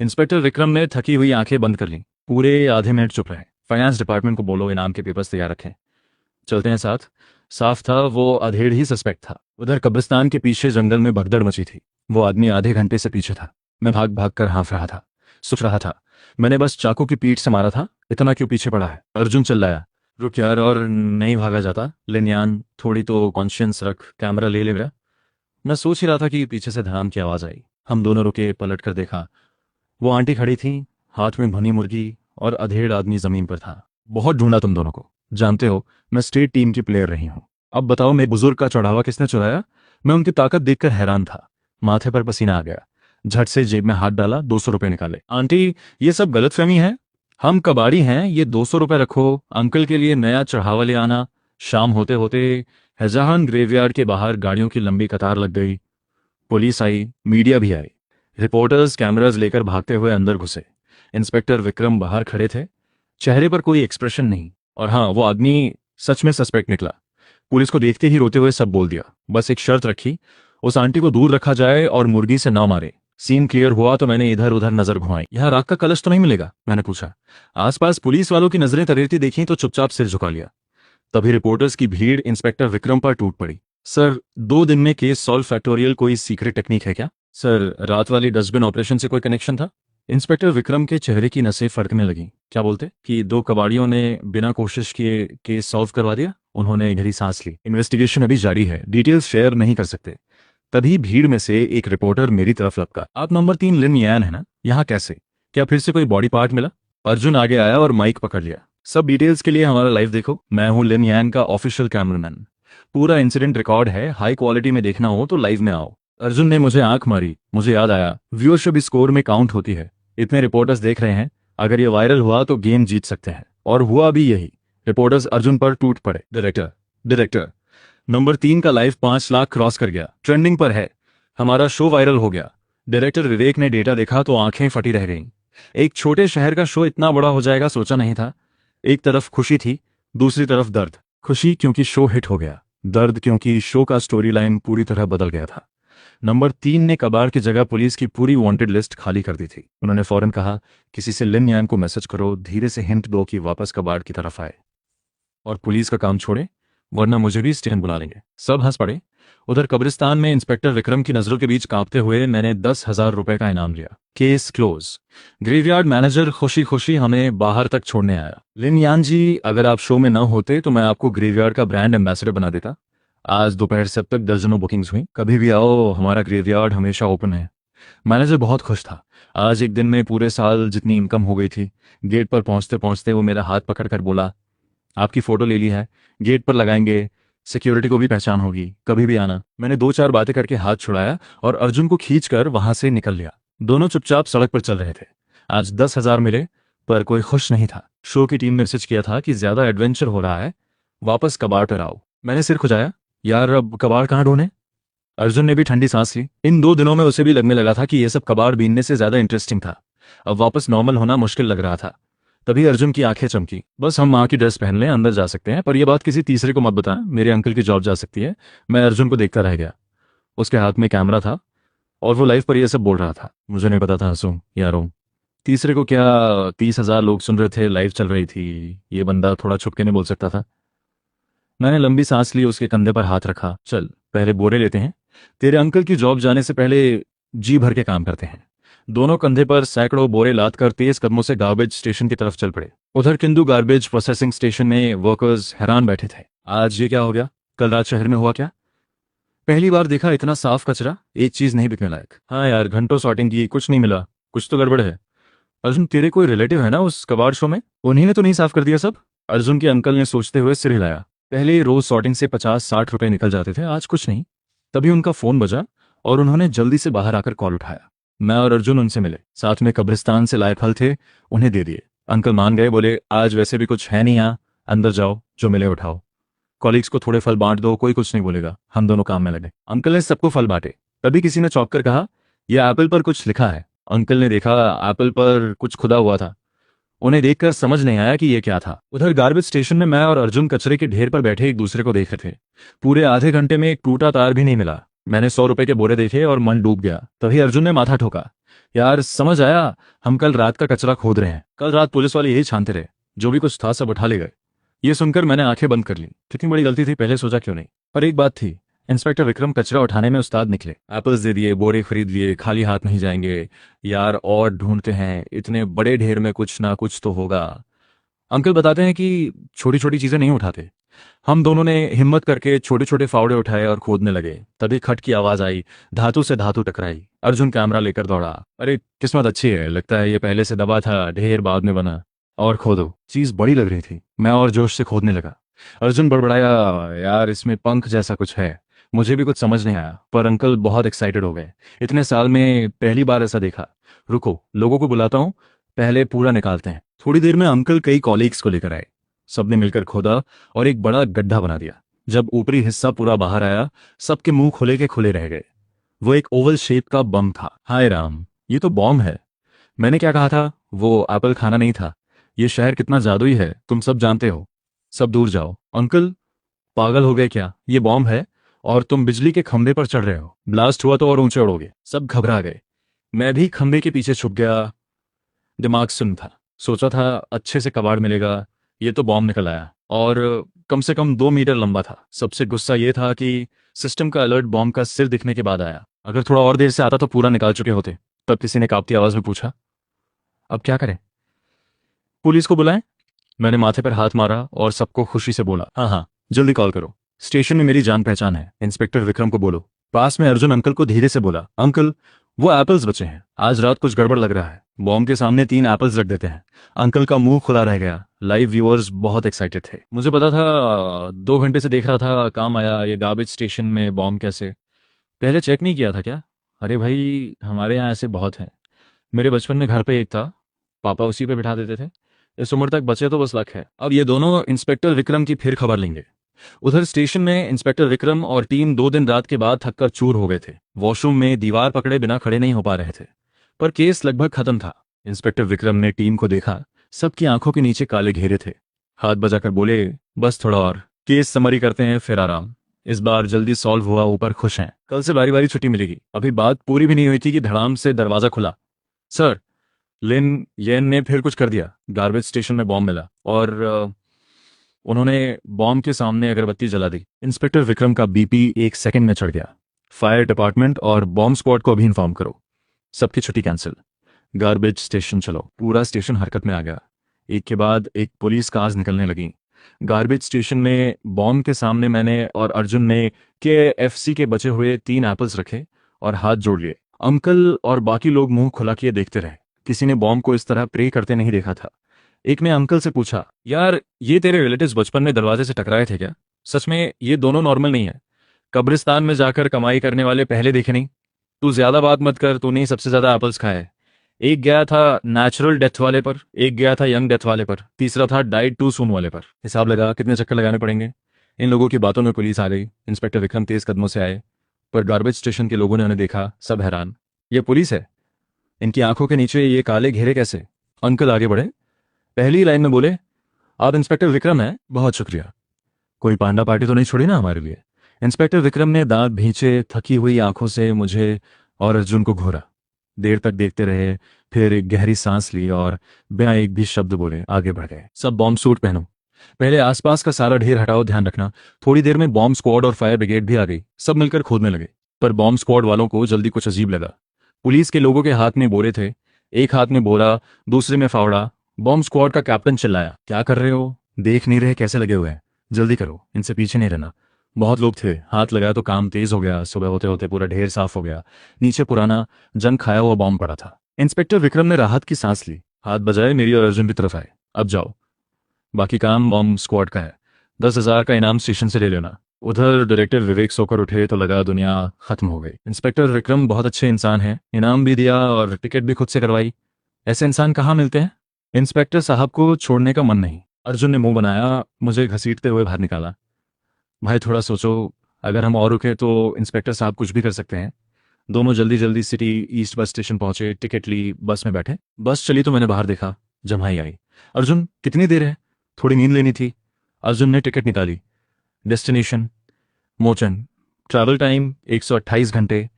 Speaker 1: इंस्पेक्टर विक्रम ने थकी हुई आंखें बंद कर ली। पूरे आधे मिनट चुप रहे। फाइनेंस डिपार्टमेंट को बोलो इनाम के पेपर्स तैयार रखें, चलते हैं साथ। साफ था वो अधेड़ ही सस्पेक्ट था। उधर कब्रिस्तान के पीछे जंगल में भगदड़ मची थी। वो आदमी आधे घंटे से पीछे था। मैं भाग भाग कर हाँफ रहा था, सुख रहा था। मैंने बस चाकू की पीठ से मारा था, इतना क्यों पीछे पड़ा है? अर्जुन चिल्लाया, रुक यार, और नहीं भागा जाता? लिनयान, थोड़ी तो कॉन्शियंस रख, कैमरा ले ले मेरा। मैं सोच ही रहा था कि पीछे से धड़ाम की आवाज आई। हम दोनों रुके, पलट कर देखा। वो आंटी खड़ी थी, हाथ में भुनी मुर्गी, और अधेड़ आदमी जमीन पर था। बहुत ढूंढा तुम दोनों को, जानते हो मैं स्टेट टीम की प्लेयर रही हूं। अब बताओ मेरे बुजुर्ग का चढ़ावा किसने चुराया? मैं उनकी ताकत देखकर हैरान था। माथे पर पसीना आ गया। झट से जेब में हाथ डाला, 200 रुपए निकाले। आंटी, ये सब गलतफहमी है, हम कबाड़ी हैं, ये 200 रुपए रखो, अंकल के लिए नया चढ़ावा ले आना। शाम होते होते हैजहान ग्रेवयार्ड के बाहर गाड़ियों की लंबी कतार लग गई। पुलिस आई, मीडिया भी आई। रिपोर्टर्स कैमरास लेकर भागते हुए अंदर घुसे। इंस्पेक्टर विक्रम बाहर खड़े थे, चेहरे पर कोई एक्सप्रेशन नहीं। और हाँ, वो आदमी सच में सस्पेक्ट निकला। पुलिस को देखते ही रोते हुए सब बोल दिया। बस एक शर्त रखी, उस आंटी को दूर रखा जाए और मुर्गी से ना मारे। सीन क्लियर हुआ तो मैंने इधर उधर नजर घुमाई। यहाँ राख का कलश तो नहीं मिलेगा? मैंने पूछा। आसपास पुलिस वालों की नजरें तरेरती देखी तो चुपचाप सिर झुका लिया। तभी रिपोर्टर्स की भीड़ इंस्पेक्टर विक्रम पर टूट पड़ी। सर, 2 दिन में केस सॉल्व फैक्टोरियल कोई सीक्रेट टेक्निक है क्या? सर, रात वाली डस्टबिन ऑपरेशन से कोई कनेक्शन था? इंस्पेक्टर विक्रम के चेहरे की नसें फड़कने लगी। क्या बोलते? कि 2 कबाड़ियों ने बिना कोशिश किए केस सॉल्व करवा दिया? उन्होंने गहरी सांस ली। इन्वेस्टिगेशन अभी जारी है, डिटेल्स शेयर नहीं कर सकते। तभी भीड़ में से एक रिपोर्टर मेरी तरफ लपका। आप नंबर 3 लिन यान है ना? यहाँ कैसे? क्या फिर से कोई बॉडी पार्ट मिला? अर्जुन आगे आया और माइक पकड़ लिया। सब डिटेल्स के लिए हमारा लाइव देखो। मैं हूँ लिन यान का ऑफिशियल कैमरामैन। पूरा इंसिडेंट रिकॉर्ड है, हाई क्वालिटी में देखना हो तो लाइव में आओ। अर्जुन ने मुझे आंख मारी। मुझे याद आया, व्यूअरशिप स्कोर में काउंट होती है। इतने रिपोर्टर्स देख रहे हैं, अगर ये वायरल हुआ तो गेम जीत सकते हैं। और हुआ भी यही। रिपोर्टर्स अर्जुन पर टूट पड़े। डायरेक्टर, नंबर 3 का लाइव 5 लाख क्रॉस कर गया, ट्रेंडिंग पर है, हमारा शो वायरल हो गया। डायरेक्टर विवेक ने डेटा देखा तो आंखें फटी रह गईं। एक छोटे शहर का शो इतना बड़ा हो जाएगा सोचा नहीं था। एक तरफ खुशी थी, दूसरी तरफ दर्द। खुशी क्योंकि शो हिट हो गया, दर्द क्योंकि शो का स्टोरी लाइन पूरी तरह बदल गया था। नंबर 3 ने कबाड़ की जगह पुलिस की पूरी वांटेड लिस्ट खाली कर दी थी। उन्होंने फौरन कहा, किसी से लिन यान को मैसेज करो, धीरे से हिंट दो कि वापस कबाड़ की तरफ आए और पुलिस का काम छोड़े, वरना मुझे भी स्टेशन बुला लेंगे। सब हंस पड़े। उधर कब्रिस्तान में इंस्पेक्टर विक्रम की नजरों के बीच कांपते हुए मैंने 10,000 रुपए का इनाम लिया। Case close. ग्रेवयार्ड मैनेजर खुशी खुशी हमें बाहर तक छोड़ने आया। लिन यान जी, अगर आप शो में न होते तो मैं आपको ग्रेवयार्ड का ब्रांड एम्बेसडर बना देता। आज दोपहर से अब तक दर्जनों बुकिंग्स हुई। कभी भी आओ, हमारा ग्रेवयार्ड हमेशा ओपन है। मैनेजर बहुत खुश था। आज एक दिन में पूरे साल जितनी इनकम हो गई थी। गेट पर पहुंचते पहुंचते वो मेरा हाथ पकड़कर बोला, आपकी फोटो ले ली है, गेट पर लगाएंगे, सिक्योरिटी को भी पहचान होगी, कभी भी आना। मैंने 2-4 बातें करके हाथ छुड़ाया और अर्जुन को खींचकर वहां से निकल लिया। दोनों चुपचाप सड़क पर चल रहे थे। आज 10,000 मिले, पर कोई खुश नहीं था। शो की टीम ने मैसेज किया था कि ज्यादा एडवेंचर हो रहा है, वापस कबाड़ पर आओ। मैंने सिर खुजाया, यार अब कबाड़ कहाँ ढूंढे? अर्जुन ने भी ठंडी सांस ली। इन 2 दिनों में उसे भी लगने लगा था कि यह सब कबाड़ बीनने से ज्यादा इंटरेस्टिंग था। अब वापस नॉर्मल होना मुश्किल लग रहा था। तभी अर्जुन की आंखें चमकी। बस हम माँ की ड्रेस पहन लें, अंदर जा सकते हैं, पर यह बात किसी तीसरे को मत बताएं, मेरे अंकल की जॉब जा सकती है। मैं अर्जुन को देखता रह गया। उसके हाथ में कैमरा था और वो लाइव पर यह सब बोल रहा था। मुझे नहीं पता था हंसूं या रोऊं। तीसरे को क्या, 30,000 लोग सुन रहे थे, लाइव चल रही थी, ये बंदा थोड़ा छुपके नहीं बोल सकता था। मैंने लंबी सांस ली, उसके कंधे पर हाथ रखा। चल पहले बोरे लेते हैं, तेरे अंकल की जॉब जाने से पहले जी भर के काम करते हैं। दोनों कंधे पर सैकड़ों बोरे लाद कर तेज कदमों से गार्बेज स्टेशन की तरफ चल पड़े। उधर किंदू गार्बेज प्रोसेसिंग स्टेशन में वर्कर्स हैरान बैठे थे। आज ये क्या हो गया? कल रात शहर में हुआ क्या? पहली बार देखा इतना साफ कचरा, एक चीज नहीं बिकने लायक। हाँ यार, घंटों सॉर्टिंग की, कुछ नहीं मिला। कुछ तो गड़बड़ है। अर्जुन, तेरे कोई रिलेटिव है ना उस कबाड़ शो में? उन्हीं ने तो नहीं साफ कर दिया सब? अर्जुन के अंकल ने सोचते हुए सिर हिलाया। पहले रोज सॉर्टिंग से 50-60 रुपए निकल जाते थे, आज कुछ नहीं। तभी उनका फोन बजा और उन्होंने जल्दी से बाहर आकर कॉल उठाया। मैं और अर्जुन उनसे मिले, साथ में कब्रिस्तान से लाए फल थे, उन्हें दे दिए। अंकल मान गए, बोले आज वैसे भी कुछ है नहीं यहाँ, अंदर जाओ, जो मिले उठाओ। कॉलीग्स को थोड़े फल बांट दो, कोई कुछ नहीं बोलेगा। हम दोनों काम में लगे। अंकल ने सबको फल बांटे। तभी किसी ने चौंक कर कहा, यह एप्पल पर कुछ लिखा है। अंकल ने देखा, एप्पल पर कुछ खुदा हुआ था। उन्हें देखकर समझ नहीं आया कि यह क्या था। उधर गार्बेज स्टेशन में मैं और अर्जुन कचरे के ढेर पर बैठे एक दूसरे को देख रहे थे। पूरे आधे घंटे में एक टूटा तार भी नहीं मिला। मैंने 100 रुपए के बोरे देखे और मन डूब गया। तभी अर्जुन ने माथा ठोका। यार समझ आया, हम कल रात का कचरा खोद रहे हैं। कल रात पुलिस वाले यही छानते रहे, जो भी कुछ था सब उठा ले गए। ये सुनकर मैंने आंखें बंद कर ली। कितनी बड़ी गलती थी, पहले सोचा क्यों नहीं। पर एक बात थी, इंस्पेक्टर विक्रम कचरा उठाने में उस्ताद निकले। एप्पल्स दे दिए, बोरे खरीद लिए, खाली हाथ नहीं जाएंगे। यार और ढूंढते हैं, इतने बड़े ढेर में कुछ ना कुछ तो होगा। अंकल बताते हैं कि छोटी छोटी चीजें नहीं उठाते। हम दोनों ने हिम्मत करके छोटे छोटे फावड़े उठाए और खोदने लगे। तभी खट की आवाज आई, धातु से धातु टकराई। अर्जुन कैमरा लेकर दौड़ा। अरे किस्मत अच्छी है, लगता है ये पहले से दबा था, ढेर बाद में बना। और खोदो, चीज बड़ी लग रही थी। मैं और जोश से खोदने लगा। अर्जुन बड़बड़ाया, यार इसमें पंख जैसा कुछ है। मुझे भी कुछ समझ नहीं आया, पर अंकल बहुत एक्साइटेड हो गए। इतने साल में पहली बार ऐसा देखा। रुको, लोगों को बुलाता हूँ, पहले पूरा निकालते हैं। थोड़ी देर में अंकल कई कॉलीग्स को लेकर आए। सबने मिलकर खोदा और एक बड़ा गड्ढा बना दिया। जब ऊपरी हिस्सा पूरा बाहर आया, सबके मुंह खुले के खुले रह गए। वो एक ओवल शेप का बम था। हाय राम, ये तो बॉम्ब है। मैंने क्या कहा था, वो एप्पल खाना नहीं था। ये शहर कितना जादुई है, तुम सब जानते हो। सब दूर जाओ। अंकल पागल हो गए क्या? ये बॉम्ब है और तुम बिजली के खंभे पर चढ़ रहे हो। ब्लास्ट हुआ तो और ऊंचे उड़ोगे। सब घबरा गए। मैं भी खंभे के पीछे छुप गया। दिमाग सुन्न था। सोचा था अच्छे से कबाड़ मिलेगा, ये तो बॉम्ब निकल आया। और कम से कम 2 मीटर लंबा था। सबसे गुस्सा ये था कि सिस्टम का अलर्ट बॉम्ब का सिर दिखने के बाद आया। अगर थोड़ा और देर से आता तो पूरा निकाल चुके होते। तब किसी ने कांपती आवाज में पूछा, अब क्या करें? पुलिस को बुलाएं? मैंने माथे पर हाथ मारा और सबको खुशी से बोला, हाँ हाँ, जल्दी कॉल करो। स्टेशन में मेरी जान पहचान है, इंस्पेक्टर विक्रम को बोलो। पास में अर्जुन अंकल को धीरे से बोला, अंकल वो एप्पल्स बचे हैं, आज रात कुछ गड़बड़ लग रहा है। बॉम्ब के सामने 3 एप्पल्स रख देते हैं। अंकल का मुंह खुला रह गया। लाइव व्यूअर्स बहुत एक्साइटेड थे। मुझे पता था, 2 घंटे से देख रहा था, काम आया। ये गार्बेज स्टेशन में बॉम्ब कैसे? पहले चेक नहीं किया था क्या? अरे भाई, हमारे यहाँ ऐसे बहुत हैं। मेरे बचपन में घर पे एक था, पापा उसी पे बिठा देते थे। इस उम्र तक बचे तो बस लक है। अब ये दोनों इंस्पेक्टर विक्रम की फिर खबर लेंगे। उधर स्टेशन में इंस्पेक्टर विक्रम और टीम 2 दिन रात के बाद थककर चूर हो गए थे। वॉशरूम में दीवार पकड़े बिना खड़े नहीं हो पा रहे थे। पर केस लगभग खत्म था। इंस्पेक्टर विक्रम ने टीम को देखा, सबकी आंखों के नीचे काले घेरे थे। हाथ बजाकर बोले, बस थोड़ा और, केस समरी करते हैं फिर आराम। इस बार जल्दी सॉल्व हुआ, ऊपर खुश हैं। कल से बारी बारी छुट्टी मिलेगी। अभी बात पूरी भी नहीं हुई थी कि धड़ाम से दरवाजा खुला। सर, लिन येन ने फिर कुछ कर दिया। गार्बेज स्टेशन में बॉम्ब मिला और उन्होंने बॉम्ब के सामने अगरबत्ती जला दी। इंस्पेक्टर विक्रम का बीपी 1 सेकंड में चढ़ गया। फायर डिपार्टमेंट और बॉम्ब स्क्वाड को अभी इन्फॉर्म करो। सबकी छुट्टी कैंसिल। गार्बेज स्टेशन चलो। पूरा स्टेशन हरकत में आ गया। एक के बाद एक पुलिस कार्स निकलने लगी। गार्बेज स्टेशन में बॉम्ब के सामने मैंने और अर्जुन ने KFC के बचे हुए 3 एप्पल्स रखे और हाथ जोड़ लिए। अंकल और बाकी लोग मुंह खुला किए देखते रहे। किसी ने बॉम्ब को इस तरह प्रे करते नहीं देखा था। एक ने अंकल से पूछा, यार ये तेरे रिलेटिव्स बचपन में दरवाजे से टकराए थे क्या? सच में ये दोनों नॉर्मल नहीं है? कब्रिस्तान में जाकर कमाई करने वाले पहले देखे नहीं? तू ज्यादा बात मत कर, तूने ही सबसे ज्यादा एप्पल्स खाए। एक गया था नेचुरल डेथ वाले पर, एक गया था यंग डेथ वाले पर, तीसरा था डाइड टू सून वाले पर। हिसाब लगा कितने चक्कर लगाने पड़ेंगे। इन लोगों की बातों में पुलिस आ गई। इंस्पेक्टर विक्रम तेज कदमों से आए, पर गार्बेज स्टेशन के लोगों ने उन्हें देखा। सब हैरान, ये पुलिस है, इनकी आंखों के नीचे ये काले घेरे कैसे? अंकल आगे बढ़े, पहली लाइन में बोले, आप इंस्पेक्टर विक्रम हैं? बहुत शुक्रिया। कोई पांडा पार्टी तो नहीं छोड़ी ना हमारे लिए? इंस्पेक्टर विक्रम ने दांत भींचे, थकी हुई आंखों से मुझे और अर्जुन को घूरा। देर तक देखते रहे, फिर एक गहरी सांस ली और बिना एक भी शब्द बोले आगे बढ़ गए। सब बॉम्ब सूट पहनो, पहले आसपास का सारा ढेर हटाओ, ध्यान रखना। थोड़ी देर में बॉम्ब स्क्वाड और फायर ब्रिगेड भी आ गई। सब मिलकर खोदने लगे, पर बॉम्ब स्क्वाड वालों को जल्दी कुछ अजीब लगा। पुलिस के लोगों के हाथ में बोरे थे, एक हाथ में बोरा, दूसरे में फावड़ा। बॉम्ब स्क्वाड का कैप्टन चिल्लाया, क्या कर रहे हो? देख नहीं रहे कैसे लगे हुए हैं? जल्दी करो, इनसे पीछे नहीं रहना। बहुत लोग थे, हाथ लगाया तो काम तेज हो गया। सुबह होते होते पूरा ढेर साफ हो गया। नीचे पुराना जंग खाया हुआ बॉम्ब पड़ा था। इंस्पेक्टर विक्रम ने राहत की सांस ली, हाथ बजाए, मेरी और अर्जुन की तरफ आए। अब जाओ, बाकी काम बॉम्ब स्क्वाड का है। 10,000 का इनाम स्टेशन से ले लेना। उधर डायरेक्टर विवेक सोकर उठे तो लगा दुनिया खत्म हो गई। इंस्पेक्टर विक्रम बहुत अच्छे इंसान हैं, इनाम भी दिया और टिकट भी खुद से करवाई। ऐसे इंसान कहाँ मिलते हैं? इंस्पेक्टर साहब को छोड़ने का मन नहीं। अर्जुन ने मुंह बनाया, मुझे घसीटते हुए बाहर निकाला। भाई थोड़ा सोचो, अगर हम और रुके तो इंस्पेक्टर साहब कुछ भी कर सकते हैं। दोनों जल्दी जल्दी सिटी ईस्ट बस स्टेशन पहुंचे, टिकट ली, बस में बैठे। बस चली तो मैंने बाहर देखा, जम्हाई आई। अर्जुन कितनी देर है? थोड़ी नींद लेनी थी। अर्जुन ने टिकट निकाली। डेस्टिनेशन मोचन, ट्रैवल टाइम 128 घंटे।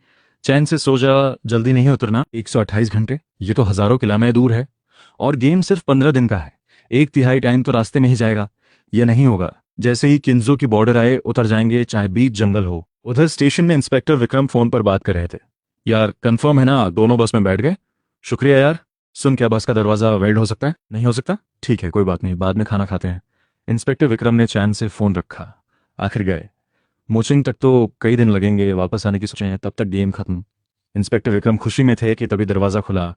Speaker 1: चैन से सो जा, जल्दी नहीं उतरना। 128 घंटे, ये तो हजारों किलोमीटर दूर है। और गेम सिर्फ 15 दिन का है, 1/3 टाइम तो रास्ते में ही जाएगा। यह नहीं होगा। जैसे ही किन्जो की बॉर्डर आए उतर जाएंगे, चाहे बीच जंगल हो। उधर स्टेशन में इंस्पेक्टर विक्रम फोन पर बात कर रहे थे। यार कंफर्म है ना, दोनों बस में बैठ गए? शुक्रिया यार। सुन, क्या बस का दरवाजा वेल्ड हो सकता है? नहीं हो सकता? ठीक है, कोई बात नहीं, बाद में खाना खाते हैं। इंस्पेक्टर विक्रम ने चैन से फोन रखा। आखिर गए। मोचिंग तक तो कई दिन लगेंगे, वापस आने की सोचे, तब तक गेम खत्म। इंस्पेक्टर विक्रम खुशी में थे कि तभी दरवाजा खुला।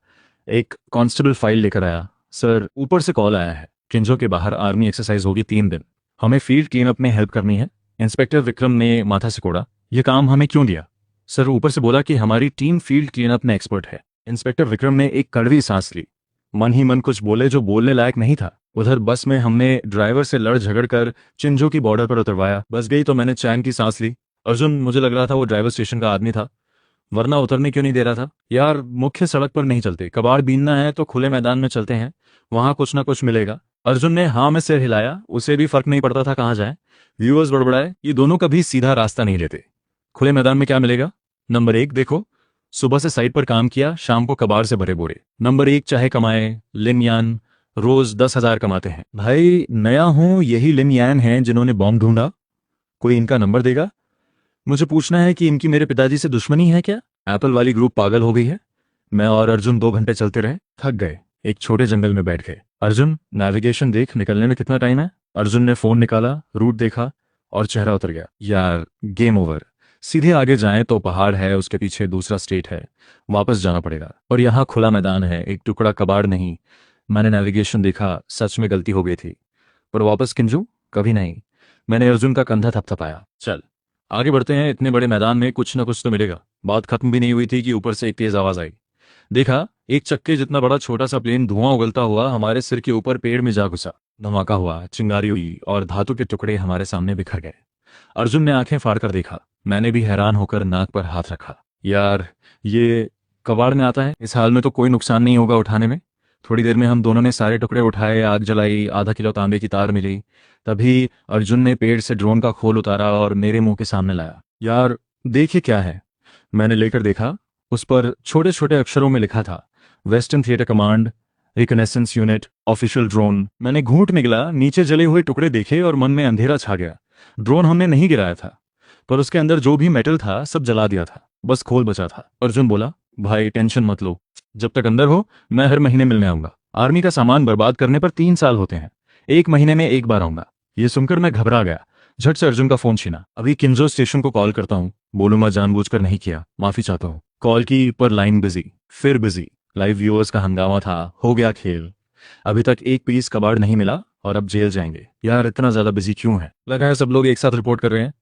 Speaker 1: एक कांस्टेबल फाइल लेकर आया। सर, ऊपर से कॉल आया है, किन्जो के बाहर आर्मी एक्सरसाइज होगी 3 दिन, हमें फील्ड क्लीन अप में हेल्प करनी है। इंस्पेक्टर विक्रम ने माथा सिकोड़ा। यह काम हमें क्यों दिया? सर, ऊपर से बोला कि हमारी टीम फील्ड क्लीन अप में एक्सपर्ट है। इंस्पेक्टर विक्रम ने एक कड़वी सांस ली, मन ही मन कुछ बोले जो बोलने लायक नहीं था। उधर बस में हमने ड्राइवर से लड़ झगड़ कर चिंजो की बॉर्डर पर उतरवाया। बस गई तो मैंने चैन की सांस ली। अर्जुन, मुझे लग रहा था वो ड्राइवर स्टेशन का आदमी था, वरना उतरने क्यों नहीं दे रहा था? यार मुख्य सड़क पर नहीं चलते, कबाड़ बीनना है तो खुले मैदान में चलते हैं, वहां कुछ ना कुछ मिलेगा। अर्जुन ने हाँ में सिर हिलाया, उसे भी फर्क नहीं पड़ता था कहाँ जाए। व्यूअर्स बड़बड़ाए, ये दोनों कभी सीधा रास्ता नहीं लेते। खुले मैदान में क्या मिलेगा? नंबर 1 देखो, सुबह से साइट पर काम किया, शाम को कबाड़ से भरे बोरे। नंबर 1 चाहे कमाए, लिन यान रोज 10,000 कमाते हैं। भाई नया हूं, यही लिन यान हैं जिन्होंने बॉम्ब ढूंढा। कोई इनका नंबर देगा? मुझे पूछना है कि इनकी मेरे पिताजी से दुश्मनी है क्या? एप्पल वाली ग्रुप पागल हो गई है। मैं और अर्जुन 2 घंटे चलते रहे, थक गए, एक छोटे जंगल में बैठ गए। अर्जुन, नेविगेशन देख, निकलने में कितना टाइम है? अर्जुन ने फोन निकाला, रूट देखा और चेहरा उतर गया। यार गेम ओवर, सीधे आगे जाएं तो पहाड़ है, उसके पीछे दूसरा स्टेट है, वापस जाना पड़ेगा। और यहाँ खुला मैदान है, एक टुकड़ा कबाड़ नहीं। मैंने नेविगेशन देखा, सच में गलती हो गई थी। पर वापस किंजू? कभी नहीं। मैंने अर्जुन का कंधा थपथपाया। चल आगे बढ़ते हैं, इतने बड़े मैदान में कुछ ना कुछ तो मिलेगा। बात खत्म भी नहीं हुई थी कि ऊपर से एक तेज आवाज आई। देखा, एक चक्के जितना बड़ा छोटा सा प्लेन धुआं उगलता हुआ हमारे सिर के ऊपर पेड़ में जा घुसा। धमाका हुआ, चिंगारी हुई और धातु के टुकड़े हमारे सामने बिखर गए। अर्जुन ने आंखें फाड़ कर देखा, मैंने भी हैरान होकर नाक पर हाथ रखा। यार ये कबाड़ में आता है, इस हाल में तो कोई नुकसान नहीं होगा उठाने में। थोड़ी देर में हम दोनों ने सारे टुकड़े उठाए, आग जलाई, आधा किलो तांबे की तार मिली। तभी अर्जुन ने पेड़ से ड्रोन का खोल उतारा और मेरे मुंह के सामने लाया। यार देखिए क्या है। मैंने लेकर देखा, उस पर छोटे छोटे अक्षरों में लिखा था, western theatre command, reconnaissance unit, official drone. मैंने घूंट निगला, नीचे जले हुए टुकड़े देखे और मन में अंधेरा छा गया। ड्रोन हमने नहीं गिराया था, पर उसके अंदर जो भी मेटल था सब जला दिया था, बस खोल बचा था। अर्जुन बोला, भाई टेंशन मत लो, जब तक अंदर हो मैं हर महीने मिलने आऊंगा। आर्मी का सामान बर्बाद करने पर 3 साल होते हैं, 1 महीने में 1 बार आऊंगा। ये सुनकर मैं घबरा गया, झट से अर्जुन का फोन छीना। अभी किन्जो स्टेशन को कॉल करता हूँ, बोलूंगा जानबूझकर नहीं किया, माफी चाहता हूँ। कॉल की पर लाइन बिजी, फिर बिजी। लाइव व्यूअर्स का हंगामा था, हो गया खेल। अभी तक एक पीस कबाड़ नहीं मिला और अब जेल जाएंगे। यार इतना ज्यादा बिजी क्यों है? लगा है सब लोग एक साथ रिपोर्ट कर रहे हैं।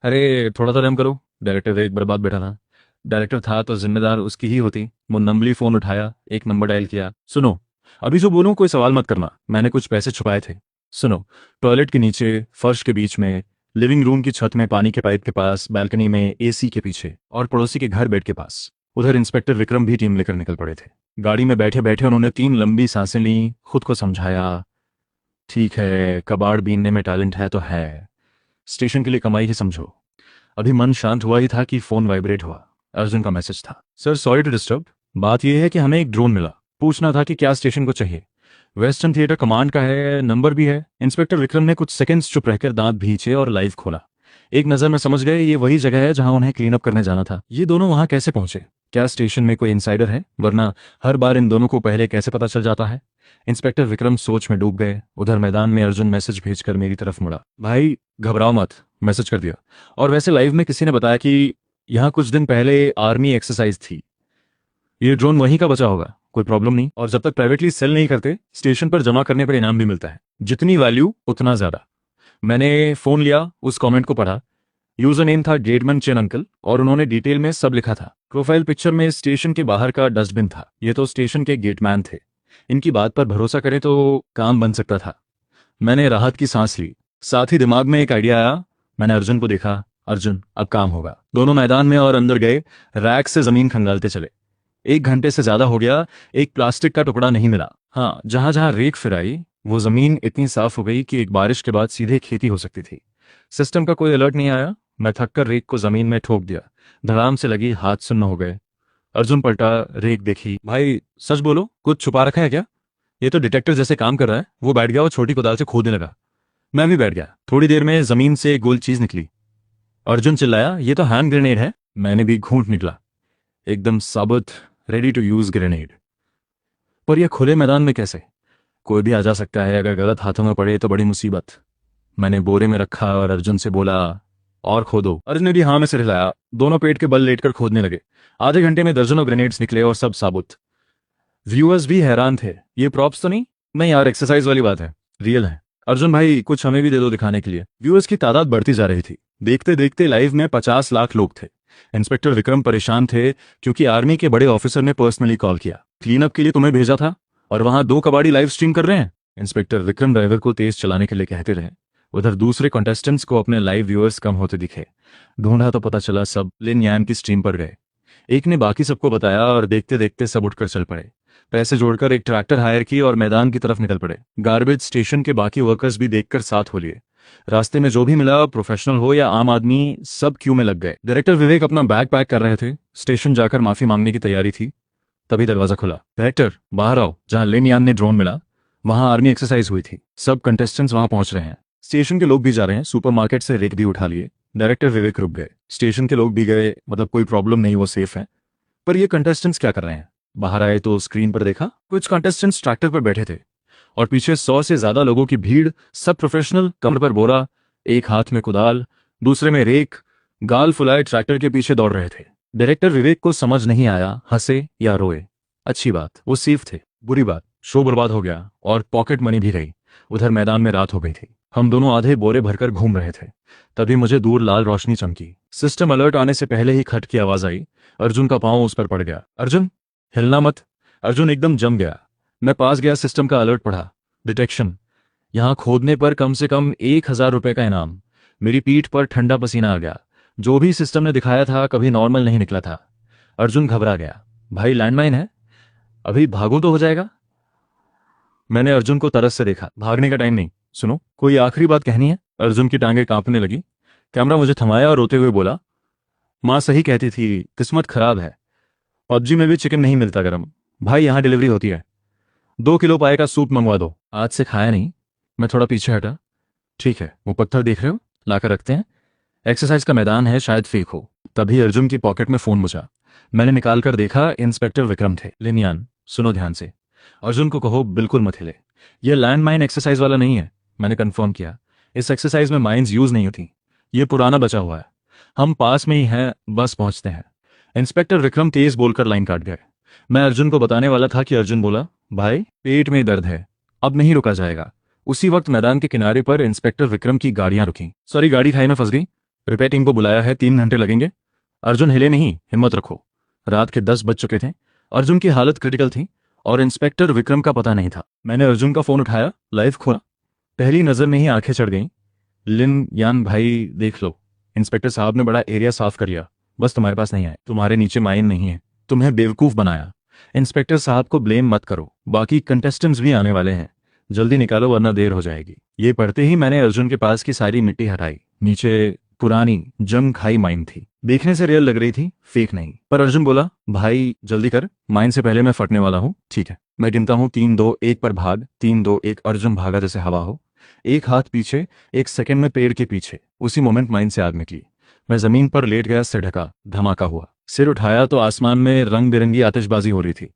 Speaker 1: अरे थोड़ा सा रहम करो, डायरेक्टर एक बर्बाद बैठा था। डायरेक्टर था तो जिम्मेदार उसकी ही होती। मुन्नम्बली फोन उठाया, एक नंबर डायल किया। सुनो, अभी जो बोलूं कोई सवाल मत करना, मैंने कुछ पैसे छुपाए थे। सुनो, टॉयलेट के नीचे, फर्श के बीच में, लिविंग रूम की छत में, पानी के पाइप के पास, बालकनी में, एसी के पीछे और पड़ोसी के घर बेड के पास। उधर इंस्पेक्टर विक्रम भी टीम लेकर निकल पड़े थे। गाड़ी में बैठे बैठे उन्होंने 3 लंबी सांसें ली, खुद को समझाया, ठीक है कबाड़ बीनने में टैलेंट है तो है, स्टेशन के लिए कमाई ही समझो। अभी मन शांत हुआ ही था कि फोन वाइब्रेट हुआ। अर्जुन का मैसेज था। सर सॉरी टू डिस्टर्ब, बात यह है कि हमें एक ड्रोन मिला, पूछना था कि क्या स्टेशन को चाहिए। वेस्टर्न थिएटर कमांड का है, नंबर भी है। इंस्पेक्टर विक्रम ने कुछ सेकंड्स चुप रहकर दांत भींचे और लाइव खोला। एक नज़र में समझ गए ये वही जगह है जहां उन्हें क्लीन अप करने जाना था। ये दोनों वहां कैसे पहुंचे? क्या स्टेशन में कोई इनसाइडर है? वरना हर बार इन दोनों को पहले कैसे पता चल जाता है? इंस्पेक्टर विक्रम सोच में डूब गए। उधर मैदान में अर्जुन मैसेज भेजकर मेरी तरफ मुड़ा। भाई घबराओ मत, मैसेज कर दिया। और वैसे लाइव में किसी ने बताया कि यहाँ कुछ दिन पहले आर्मी एक्सरसाइज थी। ये ड्रोन वहीं का बचा होगा, कोई प्रॉब्लम नहीं। और जब तक प्राइवेटली सेल नहीं करते, स्टेशन पर जमा करने पर इनाम भी मिलता है। जितनी वैल्यू उतना ज्यादा। मैंने फोन लिया, उस कमेंट को पढ़ा। यूजर नेम था गेटमैन चेन अंकल और उन्होंने डिटेल में सब लिखा था। प्रोफाइल पिक्चर में स्टेशन के बाहर का डस्टबिन था। ये तो स्टेशन के गेटमैन थे। इनकी बात पर भरोसा करें तो काम बन सकता था। मैंने राहत की सांस ली। साथ ही दिमाग में एक आइडिया आया। मैंने अर्जुन को देखा। अर्जुन, अब काम होगा। दोनों मैदान में और अंदर गए, रैक से जमीन खंगालते चले। 1 घंटे से ज्यादा हो गया, एक प्लास्टिक का टुकड़ा नहीं मिला। हाँ, जहां जहां रेक फिराई वो जमीन इतनी साफ हो गई कि एक बारिश के बाद सीधे खेती हो सकती थी। सिस्टम का कोई अलर्ट नहीं आया। मैं थककर रेक को जमीन में ठोक दिया। धड़ाम से लगी, हाथ सुन्न हो गए। अर्जुन पलटा, रेक देखी। भाई सच बोलो, कुछ छुपा रखा है क्या? ये तो डिटेक्टर जैसे काम कर रहा है। वो बैठ गया और छोटी कोदाल से खोदने लगा। मैं भी बैठ गया। थोड़ी देर में जमीन से एक गोल चीज निकली। अर्जुन चिल्लाया, ये तो हैंड ग्रेनेड है। मैंने भी घूंट निकला। एकदम साबुत, रेडी टू यूज ग्रेनेड। पर यह खुले मैदान में कैसे? कोई भी आ जा सकता है, अगर गलत हाथों में पड़े तो बड़ी मुसीबत। मैंने बोरे में रखा और अर्जुन से बोला, और खोदो। अर्जुन ने भी हाँ में सिर हिलाया। दोनों पेट के बल लेटकर खोदने लगे। आधे घंटे में दर्जनों ग्रेनेड्स निकले और सब साबुत। व्यूअर्स भी हैरान थे। ये प्रॉप्स तो नहीं? नहीं यार, एक्सरसाइज वाली बात है, रियल है। अर्जुन भाई कुछ हमें भी दे दो दिखाने के लिए। व्यूअर्स की तादाद बढ़ती जा रही थी। देखते देखते लाइव में 50 लाख लोग थे। इंस्पेक्टर विक्रम परेशान थे क्योंकि आर्मी के बड़े ऑफिसर ने पर्सनली कॉल किया। क्लीन अप के लिए तुम्हें भेजा था और वहां 2 कबाड़ी लाइव स्ट्रीम कर रहे हैं। इंस्पेक्टर विक्रम ड्राइवर को तेज चलाने के लिए कहते रहे। उधर दूसरे कंटेस्टेंट्स को अपने लाइव व्यूअर्स कम होते दिखे। ढूंढा तो पता चला सब लिन यान की स्ट्रीम पर गए। एक ने बाकी सबको बताया और देखते देखते सब उठकर चल पड़े। पैसे जोड़कर एक ट्रैक्टर हायर की और मैदान की तरफ निकल पड़े। गार्बेज स्टेशन के बाकी वर्कर्स भी देखकर साथ हो लिए। रास्ते में जो भी मिला, प्रोफेशनल हो या आम आदमी, सब क्यू में लग गए। डायरेक्टर विवेक अपना बैग पैक कर रहे थे। स्टेशन जाकर माफी मांगने की तैयारी थी। तभी दरवाजा खुला। डायरेक्टर बाहर आओ, जहां लिन यान ने ड्रोन मिला वहां आर्मी एक्सरसाइज हुई थी। सब कंटेस्टेंट्स वहां पहुंच रहे हैं। स्टेशन के लोग भी जा रहे हैं। सुपरमार्केट से रेक भी उठा लिए। डायरेक्टर विवेक रुक गए। स्टेशन के लोग भी गए, मतलब कोई प्रॉब्लम नहीं, वो सेफ है। पर ये कंटेस्टेंट्स क्या कर रहे हैं? बाहर आए तो स्क्रीन पर देखा कुछ कंटेस्टेंट्स ट्रैक्टर पर बैठे थे और पीछे 100 से ज्यादा लोगों की भीड़। सब प्रोफेशनल, कमर पर बोरा, एक हाथ में कुदाल, दूसरे में रेक, गाल फुलाए ट्रैक्टर के पीछे दौड़ रहे थे। डायरेक्टर विवेक को समझ नहीं आया हंसे या रोए। अच्छी बात, वो सेफ थे। बुरी बात, शो बर्बाद हो गया और पॉकेट मनी भी रही। उधर मैदान में रात हो गई थी। हम दोनों आधे बोरे भरकर घूम रहे थे। तभी मुझे दूर लाल रोशनी चमकी। सिस्टम अलर्ट आने से पहले ही खट की आवाज आई। अर्जुन का पांव उस पर पड़ गया। अर्जुन हिलना मत। अर्जुन एकदम जम गया। मैं पास गया, सिस्टम का अलर्ट पढ़ा। डिटेक्शन, यहां खोदने पर कम से कम 1000 रुपए का इनाम। मेरी पीठ पर ठंडा पसीना आ गया। जो भी सिस्टम ने दिखाया था कभी नॉर्मल नहीं निकला था। अर्जुन घबरा गया। भाई लैंडमाइन है, अभी भागो तो हो जाएगा। मैंने अर्जुन को तरस से देखा। भागने का टाइम नहीं, सुनो, कोई आखिरी बात कहनी है। अर्जुन की टांगें कांपने लगी। कैमरा मुझे थमाया और रोते हुए बोला, माँ सही कहती थी, किस्मत खराब है। पबजी में भी चिकन नहीं मिलता गरम। भाई यहाँ डिलीवरी होती है। 2 किलो पाए का सूप मंगवा दो। आज से खाया नहीं। मैं थोड़ा पीछे हटा। ठीक है, वो पत्थर देख रहे हो, लाकर रखते हैं। एक्सरसाइज का मैदान है, शायद फेक हो। तभी अर्जुन की पॉकेट में फोन बुझा। मैंने निकाल कर देखा, इंस्पेक्टर विक्रम थे। लिन यान, सुनो ध्यान से। अर्जुन को कहो बिल्कुल मत हिले। यह लैंड माइन एक्सरसाइज वाला नहीं है। मैंने कंफर्म किया। इस एक्सरसाइज में माइंस यूज नहीं होती। ये पुराना बचा हुआ है। हम पास में ही हैं, बस पहुंचते हैं। इंस्पेक्टर विक्रम तेज बोलकर लाइन काट गए। मैं अर्जुन को बताने वाला था कि अर्जुन बोला, भाई पेट में दर्द है, अब नहीं रुका जाएगा। उसी वक्त मैदान के किनारे पर इंस्पेक्टर विक्रम की गाड़ियां रुकी। सॉरी, गाड़ी खाई में फंस गई। रिपेयर टीम को बुलाया है, 3 घंटे लगेंगे। अर्जुन हिले नहीं, हिम्मत रखो। रात के 10 बज चुके थे। अर्जुन की हालत क्रिटिकल थी और इंस्पेक्टर विक्रम का पता नहीं था। मैंने अर्जुन का फोन उठाया, लाइव खोला। पहली नजर में ही आंखें चढ़ गईं। लिन यान भाई देख लो, इंस्पेक्टर साहब ने बड़ा एरिया साफ कर लिया, बस तुम्हारे पास नहीं आए। तुम्हारे नीचे माइन नहीं है, तुम्हें बेवकूफ बनाया। इंस्पेक्टर साहब को ब्लेम मत करो, बाकी कंटेस्टेंट्स भी आने वाले हैं। जल्दी निकालो वरना देर हो जाएगी। ये पढ़ते ही मैंने अर्जुन के पास की सारी मिट्टी हटाई। नीचे पुरानी जंग खाई माइन थी। देखने से रियल लग रही थी, फेक नहीं। पर अर्जुन बोला, भाई जल्दी कर, माइन से पहले मैं फटने वाला हूँ। ठीक है। मैं गिनता हूँ 3 2 1 पर भाग। 3 2 1। अर्जुन भागा जैसे हवा हो, एक हाथ पीछे, एक सेकंड में पेड़ के पीछे। उसी मोमेंट माइन से आग निकली। मैं जमीन पर लेट गया, सिर ढका। धमाका हुआ। सिर उठाया तो आसमान में रंग बिरंगी आतिशबाजी हो रही थी।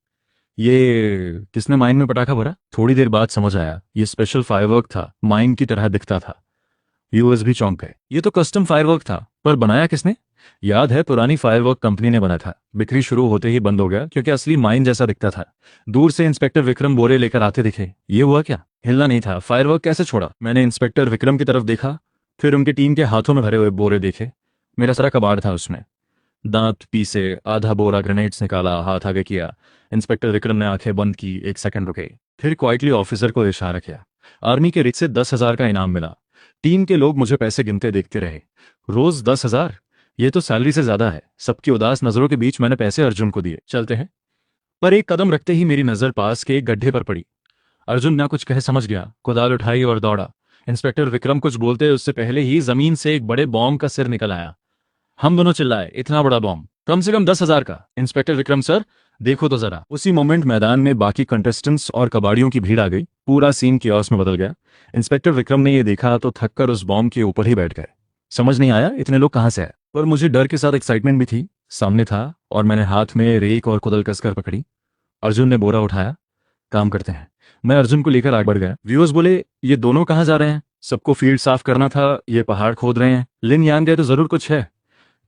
Speaker 1: ये किसने माइन में पटाखा भरा? थोड़ी देर बाद समझ आया, ये स्पेशल फायरवर्क था, माइन की तरह दिखता था। व्यूअर्स भी चौंक गए। ये तो कस्टम फायरवर्क था, पर बनाया किसने? याद है, पुरानी फायरवर्क कंपनी ने बनाया था। बिक्री शुरू होते ही बंद हो गया क्योंकि असली माइन जैसा दिखता था। दूर से इंस्पेक्टर विक्रम बोरे लेकर आते दिखे। ये हुआ क्या? हिलना नहीं था, फायरवर्क कैसे छोड़ा? मैंने इंस्पेक्टर विक्रम की तरफ देखा, फिर उनकी टीम के हाथों में भरे हुए बोरे देखे। मेरा सारा कबाड़ था उसमें। दांत पीसे, आधा बोरा ग्रेनेड्स निकाला, हाथ आगे किया। इंस्पेक्टर विक्रम ने आंखें बंद की, एक सेकंड रुके, फिर क्वाइटली ऑफिसर को इशारा किया। आर्मी के रिच से 10,000 का इनाम मिला। टीम के लोग मुझे पैसे गिनते देखते रहे। रोज 10,000, ये तो सैलरी से ज्यादा है। सबकी उदास नजरों के बीच मैंने पैसे अर्जुन को दिए। चलते हैं। पर एक कदम रखते ही मेरी नजर पास के एक गड्ढे पर पड़ी। अर्जुन ना कुछ कहे समझ गया, कुदाल उठाई और दौड़ा। इंस्पेक्टर विक्रम कुछ बोलते उससे पहले ही जमीन से एक बड़े बॉम्ब का सिर निकल आया। हम दोनों चिल्लाए, इतना बड़ा बॉम्ब? कम से कम 10,000 का। इंस्पेक्टर विक्रम सर, देखो तो जरा। उसी मोमेंट मैदान में बाकी कंटेस्टेंट्स और कबाड़ियों की भीड़ आ गई। पूरा सीन कियोस्क में बदल गया। इंस्पेक्टर विक्रम ने ये देखा तो थककर उस बॉम्ब के ऊपर ही बैठ गए। समझ नहीं आया इतने लोग कहां से आए, पर मुझे डर के साथ एक्साइटमेंट भी थी। सामने था और मैंने हाथ में रेक और कुदल कसकर पकड़ी। अर्जुन ने बोरा उठाया। काम करते हैं। मैं अर्जुन को लेकर आगे बढ़ गया। व्यूअर्स बोले, ये दोनों कहां जा रहे हैं? सबको फील्ड साफ करना था, ये पहाड़ खोद रहे हैं। लिन यांग गए तो जरूर कुछ है।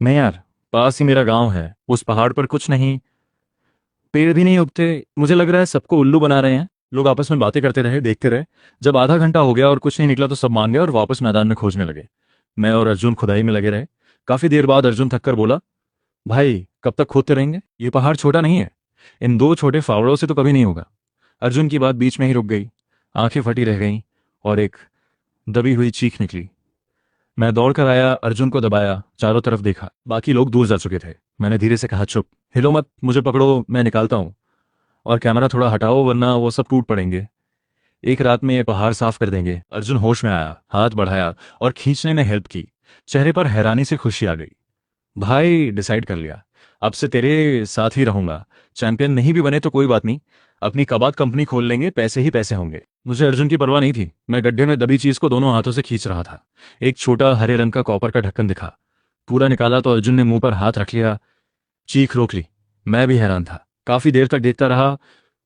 Speaker 1: नहीं यार, पास ही मेरा गांव है, उस पहाड़ पर कुछ नहीं, पेड़ भी नहीं उगते। मुझे लग रहा है सबको उल्लू बना रहे हैं। लोग आपस में बातें करते रहे, देखते रहे। जब आधा घंटा हो गया और कुछ नहीं निकला तो सब मान गए और वापस मैदान में खोजने लगे। मैं और अर्जुन खुदाई में लगे रहे। काफी देर बाद अर्जुन थककर बोला, भाई कब तक खोदते रहेंगे? ये पहाड़ छोटा नहीं है, इन 2 छोटे फावड़ों से तो कभी नहीं होगा। अर्जुन की बात बीच में ही रुक गई। आंखें फटी रह गईं और एक दबी हुई चीख निकली। मैं दौड़कर आया, अर्जुन को दबाया, चारों तरफ देखा। बाकी लोग दूर जा चुके थे। मैंने धीरे से कहा, चुप, हिलो मत, मुझे पकड़ो, मैं निकालता हूं। और कैमरा थोड़ा हटाओ वरना वो सब टूट पड़ेंगे। एक रात में ये पहाड़ साफ कर देंगे। अर्जुन होश में आया, हाथ बढ़ाया और खींचने में हेल्प की। चेहरे पर हैरानी से खुशी आ गई। भाई डिसाइड कर लिया, अब से तेरे साथ ही रहूंगा। चैंपियन नहीं भी बने तो कोई बात नहीं, अपनी कबाड़ कंपनी खोल लेंगे, पैसे ही पैसे होंगे। मुझे अर्जुन की परवाह नहीं थी। मैं गड्ढे में दबी चीज को दोनों हाथों से खींच रहा था। एक छोटा हरे रंग का कॉपर का ढक्कन दिखा। पूरा निकाला तो अर्जुन ने मुंह पर हाथ रख लिया, चीख रोक ली। मैं भी हैरान था, काफी देर तक देखता रहा।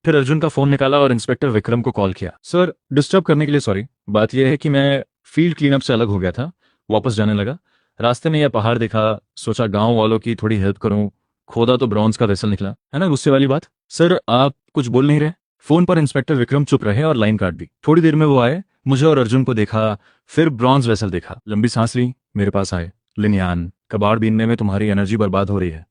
Speaker 1: फिर अर्जुन का फोन निकाला और इंस्पेक्टर विक्रम को कॉल किया। सर, डिस्टर्ब करने के लिए सॉरी। बात यह है कि मैं फील्ड क्लीनअप से अलग हो गया था, वापस जाने लगा। रास्ते में यह पहाड़ देखा, सोचा गांव वालों की थोड़ी हेल्प करूं। खोदा तो ब्रॉन्ज का वेसल निकला। है ना गुस्से वाली बात? सर आप कुछ बोल नहीं रहे? फोन पर इंस्पेक्टर विक्रम चुप रहे और लाइन काट दी। थोड़ी देर में वो आए, मुझे और अर्जुन को देखा, फिर ब्रॉन्ज वेसल देखा। लंबी सांस ली, मेरे पास आए। लिनयान, कबाड़ बीनने में तुम्हारी एनर्जी बर्बाद हो रही है,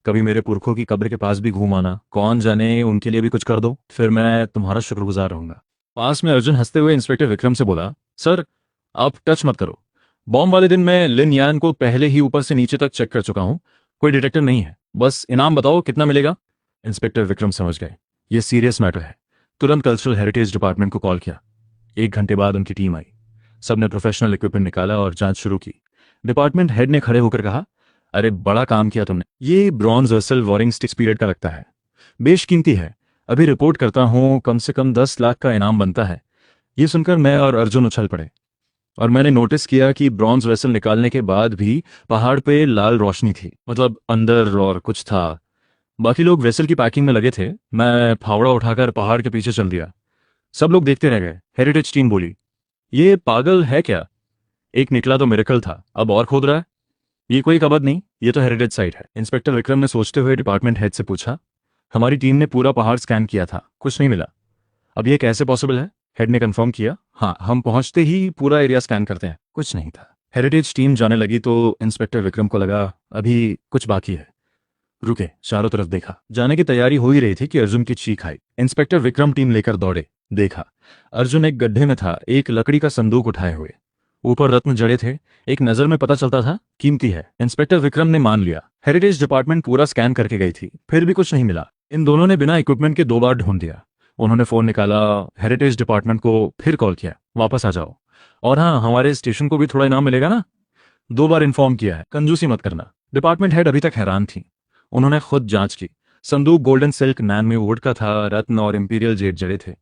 Speaker 1: कभी मेरे पुरखों की कब्र के पास भी घूम आना, कौन जाने उनके लिए भी कुछ कर दो, फिर मैं तुम्हारा शुक्रगुजार रहूंगा। पास में अर्जुन हंसते हुए इंस्पेक्टर विक्रम से बोला, सर आप टच मत करो। बॉम्ब वाले दिन मैं लिन यान को पहले ही ऊपर से नीचे तक चेक कर चुका हूं, कोई डिटेक्टर नहीं है। बस इनाम बताओ कितना मिलेगा? इंस्पेक्टर विक्रम समझ गए, ये सीरियस मैटर है। तुरंत कल्चरल हेरिटेज डिपार्टमेंट को कॉल किया। 1 घंटे बाद उनकी टीम आई। सबने प्रोफेशनल इक्विपमेंट निकाला और जांच शुरू की। डिपार्टमेंट हेड ने खड़े होकर कहा, अरे बड़ा काम किया तुमने। ये bronze vessel warring sticks period का लगता है, बेशकीमती है। अभी रिपोर्ट करता हूं, कम से कम 10 लाख का इनाम बनता है। ये सुनकर मैं और अर्जुन उछल पड़े और मैंने नोटिस किया कि ब्रॉन्ज वेसल निकालने के बाद भी पहाड़ पे लाल रोशनी थी, मतलब अंदर और कुछ था। बाकी लोग वेसल की पैकिंग में लगे थे। मैं फावड़ा उठाकर पहाड़ के पीछे चल दिया। सब लोग देखते रह गए। हेरिटेज टीम बोली, ये पागल है क्या? एक निकला तो मिरेकल था, अब और खोद रहा है। ये कोई कबद नहीं, ये तो हेरिटेज साइट है। इंस्पेक्टर विक्रम ने सोचते हुए डिपार्टमेंट हेड से पूछा, हमारी टीम ने पूरा पहाड़ स्कैन किया था, कुछ नहीं मिला। अब ये कैसे पॉसिबल है? हेड ने कंफर्म किया, हाँ हम पहुंचते ही पूरा एरिया स्कैन करते हैं, कुछ नहीं था। हेरिटेज टीम जाने लगी तो इंस्पेक्टर विक्रम को लगा अभी कुछ बाकी है। रुके, चारों तरफ देखा। जाने की तैयारी हो ही रही थी कि अर्जुन की चीख आई। इंस्पेक्टर विक्रम टीम लेकर दौड़े। देखा, अर्जुन एक गड्ढे में था, एक लकड़ी का संदूक उठाए हुए। ऊपर रत्न जड़े थे। एक नजर में पता चलता था कीमती है। इंस्पेक्टर विक्रम ने मान लिया। हेरिटेज डिपार्टमेंट पूरा स्कैन करके गई थी, फिर भी कुछ नहीं मिला। इन दोनों ने बिना इक्विपमेंट के 2 बार ढूंढ दिया। उन्होंने फोन निकाला, हेरिटेज डिपार्टमेंट को फिर कॉल किया, वापस आ जाओ। और हाँ, हमारे स्टेशन को भी थोड़ा इनाम मिलेगा ना? 2 बार इन्फॉर्म किया है, कंजूसी मत करना। डिपार्टमेंट हेड अभी तक हैरान थी। उन्होंने खुद जांच की। संदूक गोल्डन सिल्क नैन में वुड का था, रत्न और इंपीरियल जेड जड़े थे।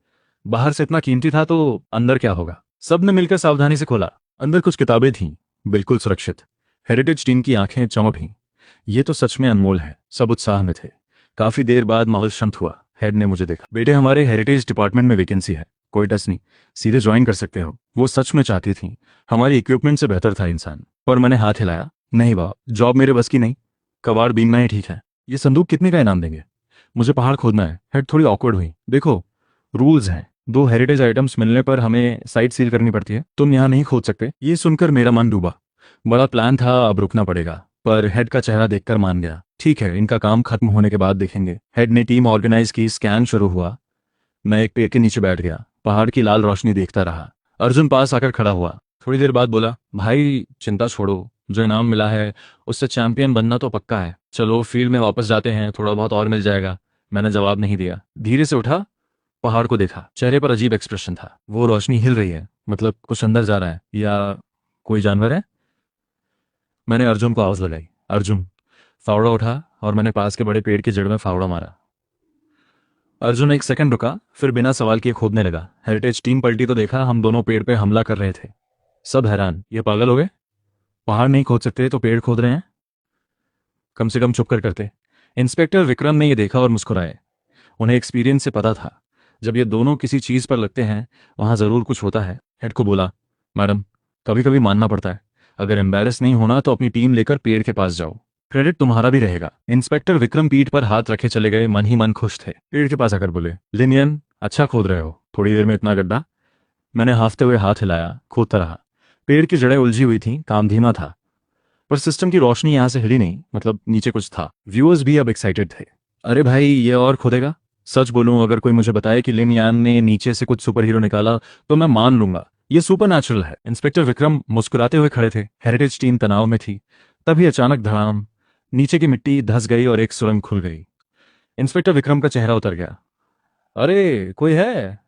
Speaker 1: बाहर से इतना कीमती था तो अंदर क्या होगा। सबने मिलकर सावधानी से खोला। अंदर कुछ किताबें थीं, बिल्कुल सुरक्षित। हेरिटेज टीम की आंखें चमक उठीं। ये तो सच में अनमोल है। सब उत्साह में थे। काफी देर बाद माहौल शांत हुआ। हेड ने मुझे देखा। बेटे, हमारे हेरिटेज डिपार्टमेंट में वैकेंसी है, कोई डस नहीं, सीधे ज्वाइन कर सकते हो। वो सच में चाहती थी। हमारी इक्विपमेंट से बेहतर था इंसान। पर मैंने हाथ हिलाया। नहीं बाप, जॉब मेरे बस की नहीं, कबाड़ बीनना ही ठीक है। ये संदूक कितने का इनाम देंगे? मुझे पहाड़ खोदना है। हेड थोड़ी ऑकवर्ड हुई। देखो, रूल्स हैं, 2 हेरिटेज आइटम्स मिलने पर हमें साइट सील करनी पड़ती है। तुम यहाँ नहीं खोद सकते। ये सुनकर मेरा मन डूबा। बड़ा प्लान था, अब रुकना पड़ेगा। पर हेड का चेहरा देखकर मान गया। ठीक है, इनका काम खत्म होने के बाद देखेंगे। हेड ने टीम ऑर्गेनाइज की। स्कैन शुरू हुआ। मैं एक पेड़ के नीचे बैठ गया, पहाड़ की लाल रोशनी देखता रहा। अर्जुन पास आकर खड़ा हुआ। थोड़ी देर बाद बोला, भाई चिंता छोड़ो, जो इनाम मिला है उससे चैंपियन बनना तो पक्का है। चलो फील्ड में वापस जाते हैं, थोड़ा बहुत और मिल जाएगा। मैंने जवाब नहीं दिया। धीरे से उठा, पहाड़ को देखा। चेहरे पर अजीब एक्सप्रेशन था। वो रोशनी हिल रही है, मतलब कुछ अंदर जा रहा है, या कोई जानवर है। मैंने अर्जुन को आवाज लगाई। अर्जुन। फावड़ा उठा और मैंने पास के बड़े पेड़ की जड़ में फावड़ा मारा। अर्जुन एक सेकंड रुका, फिर बिना सवाल किए खोदने लगा। हेरिटेज टीम पलटी तो देखा, हम दोनों पेड़ पे हमला कर रहे थे। सब हैरान, ये पागल हो गए? पहाड़ नहीं खोद सकते तो पेड़ खोद रहे हैं? कम से कम चुप कर करते। इंस्पेक्टर विक्रम ने ये देखा और मुस्कुराए। उन्हें एक्सपीरियंस से पता था, जब ये दोनों किसी चीज पर लगते हैं वहां जरूर कुछ होता है। हेड को बोला, मैडम, कभी कभी मानना पड़ता है। अगर एम्बेरस नहीं होना तो अपनी टीम लेकर पेड़ के पास जाओ, क्रेडिट तुम्हारा भी रहेगा। इंस्पेक्टर विक्रम पीठ पर हाथ रखे चले गए, मन ही मन खुश थे। पेड़ के पास आकर बोले, लिनियन, अच्छा खोद रहे हो, थोड़ी देर में इतना गड्ढा। मैंने हाफते हुए हाथ हिलाया, खोदता रहा। पेड़ की जड़ें उलझी हुई थीं, काम धीमा था। पर सिस्टम की रोशनी यहां से हिली नहीं, मतलब नीचे कुछ था। व्यूअर्स भी अब एक्साइटेड थे। अरे भाई, ये और खोदेगा? सच बोलूं, अगर कोई मुझे बताए कि लिन यान ने नीचे से कुछ सुपर हीरो निकाला तो मैं मान लूंगा, ये सुपर नेचुरल है। इंस्पेक्टर विक्रम मुस्कुराते हुए खड़े थे। हेरिटेज टीम तनाव में थी। तभी अचानक धड़ाम, नीचे की मिट्टी धस गई और एक सुरंग खुल गई। इंस्पेक्टर विक्रम का चेहरा उतर गया। अरे कोई है,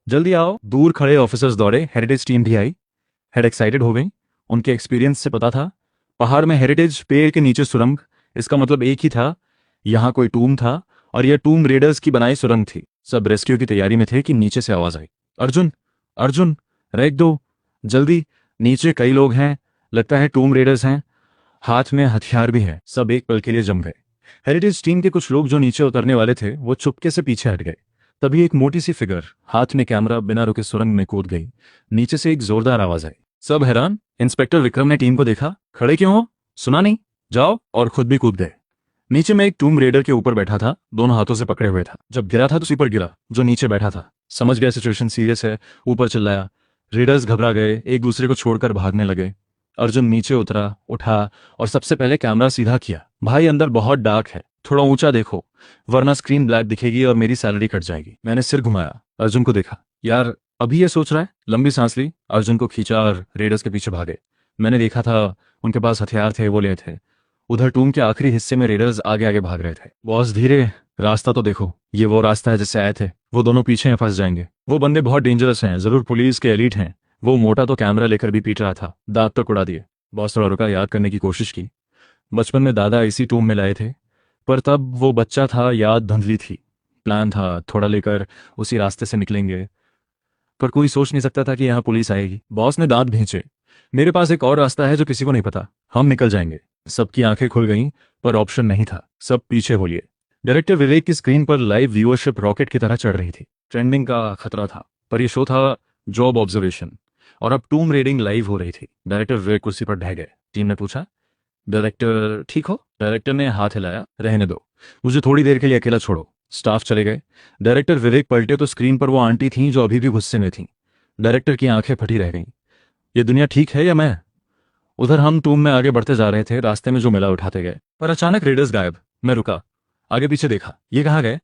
Speaker 1: जल्दी आओ। दूर खड़े ऑफिसर्स दौड़े, हेरिटेज टीम भी आई। हेड एक्साइटेड हो गई। उनके एक्सपीरियंस से पता था, पहाड़ में हेरिटेज, पेड़ के नीचे सुरंग, इसका मतलब एक ही था, यहाँ कोई टूम था और यह टूम रेडर्स की बनाई सुरंग थी। सब रेस्क्यू की तैयारी में थे कि नीचे से आवाज आई, अर्जुन, अर्जुन, रैक दो, जल्दी, नीचे कई लोग हैं, लगता है टूम रेडर्स हैं, हाथ में हथियार भी है। सब एक पल के लिए जम गए। हेरिटेज टीम के कुछ लोग जो नीचे उतरने वाले थे वो चुपके से पीछे हट गए। तभी एक मोटी सी फिगर, हाथ में कैमरा, बिना रुके सुरंग में कूद गई। नीचे से एक जोरदार आवाज आई। सब हैरान। इंस्पेक्टर विक्रम ने टीम को देखा। खड़े क्यों हो, सुना नहीं? जाओ, और खुद भी कूद गए। नीचे में एक टूम रेडर के ऊपर बैठा था, दोनों हाथों से पकड़े हुए था। जब गिरा था तो उसी पर गिरा जो नीचे बैठा था। समझ गया सिचुएशन सीरियस है, ऊपर चिल्लाया। रेडर्स घबरा गए, एक दूसरे को छोड़कर भागने लगे। अर्जुन नीचे उतरा, उठा और सबसे पहले कैमरा सीधा किया। भाई, अंदर बहुत डार्क है, थोड़ा ऊंचा देखो, वरना स्क्रीन ब्लैक दिखेगी और मेरी सैलरी कट जाएगी। मैंने सिर घुमाया, अर्जुन को देखा। यार अभी ये सोच रहा है? लंबी सांस ली, अर्जुन को खींचा और रेडर्स के पीछे भागे। मैंने देखा था, उनके पास हथियार थे, वो ले थे। उधर टूम के आखिरी हिस्से में रेडर्स आगे आगे भाग रहे थे। बॉस धीरे, रास्ता तो देखो, ये वो रास्ता है जिससे आए थे। वो दोनों पीछे फंस जाएंगे। वो बंदे बहुत डेंजरस हैं, जरूर पुलिस के एलीट हैं। वो मोटा तो कैमरा लेकर भी पीट रहा था, दांत तक उड़ा दिए। बॉस थोड़ा रुका, याद करने की कोशिश की। बचपन में दादा इसी टूम में लाए थे, पर तब वो बच्चा था, याद धुंधली थी। प्लान था थोड़ा लेकर उसी रास्ते से निकलेंगे, पर कोई सोच नहीं सकता था कि यहाँ पुलिस आएगी। बॉस ने दांत भींचे। मेरे पास एक और रास्ता है जो किसी को नहीं पता, हम निकल जाएंगे। सबकी आंखें खुल गईं, पर ऑप्शन नहीं था। सब पीछे बोलिए। डायरेक्टर विवेक की स्क्रीन पर लाइव व्यूअरशिप रॉकेट की तरह चढ़ रही थी। ट्रेंडिंग का खतरा था, पर यह शो था जॉब ऑब्जर्वेशन, और अब टूम रेडिंग लाइव हो रही थी। डायरेक्टर विवेक कुर्सी पर ढह गए। टीम ने पूछा, डायरेक्टर ठीक हो? डायरेक्टर ने हाथ हिलाया, रहने दो, मुझे थोड़ी देर के लिए अकेला छोड़ो। स्टाफ चले गए। डायरेक्टर विवेक पलटे तो स्क्रीन पर वो आंटी थीं जो अभी भी गुस्से में थीं। डायरेक्टर की आंखें फटी रह गईं। ये दुनिया ठीक है या मैं? उधर हम टूम में आगे बढ़ते जा रहे थे, रास्ते में जो मिला उठाते गए, पर अचानक रेडर्स गायब। मैं रुका, आगे पीछे देखा। ये कहाँ गए?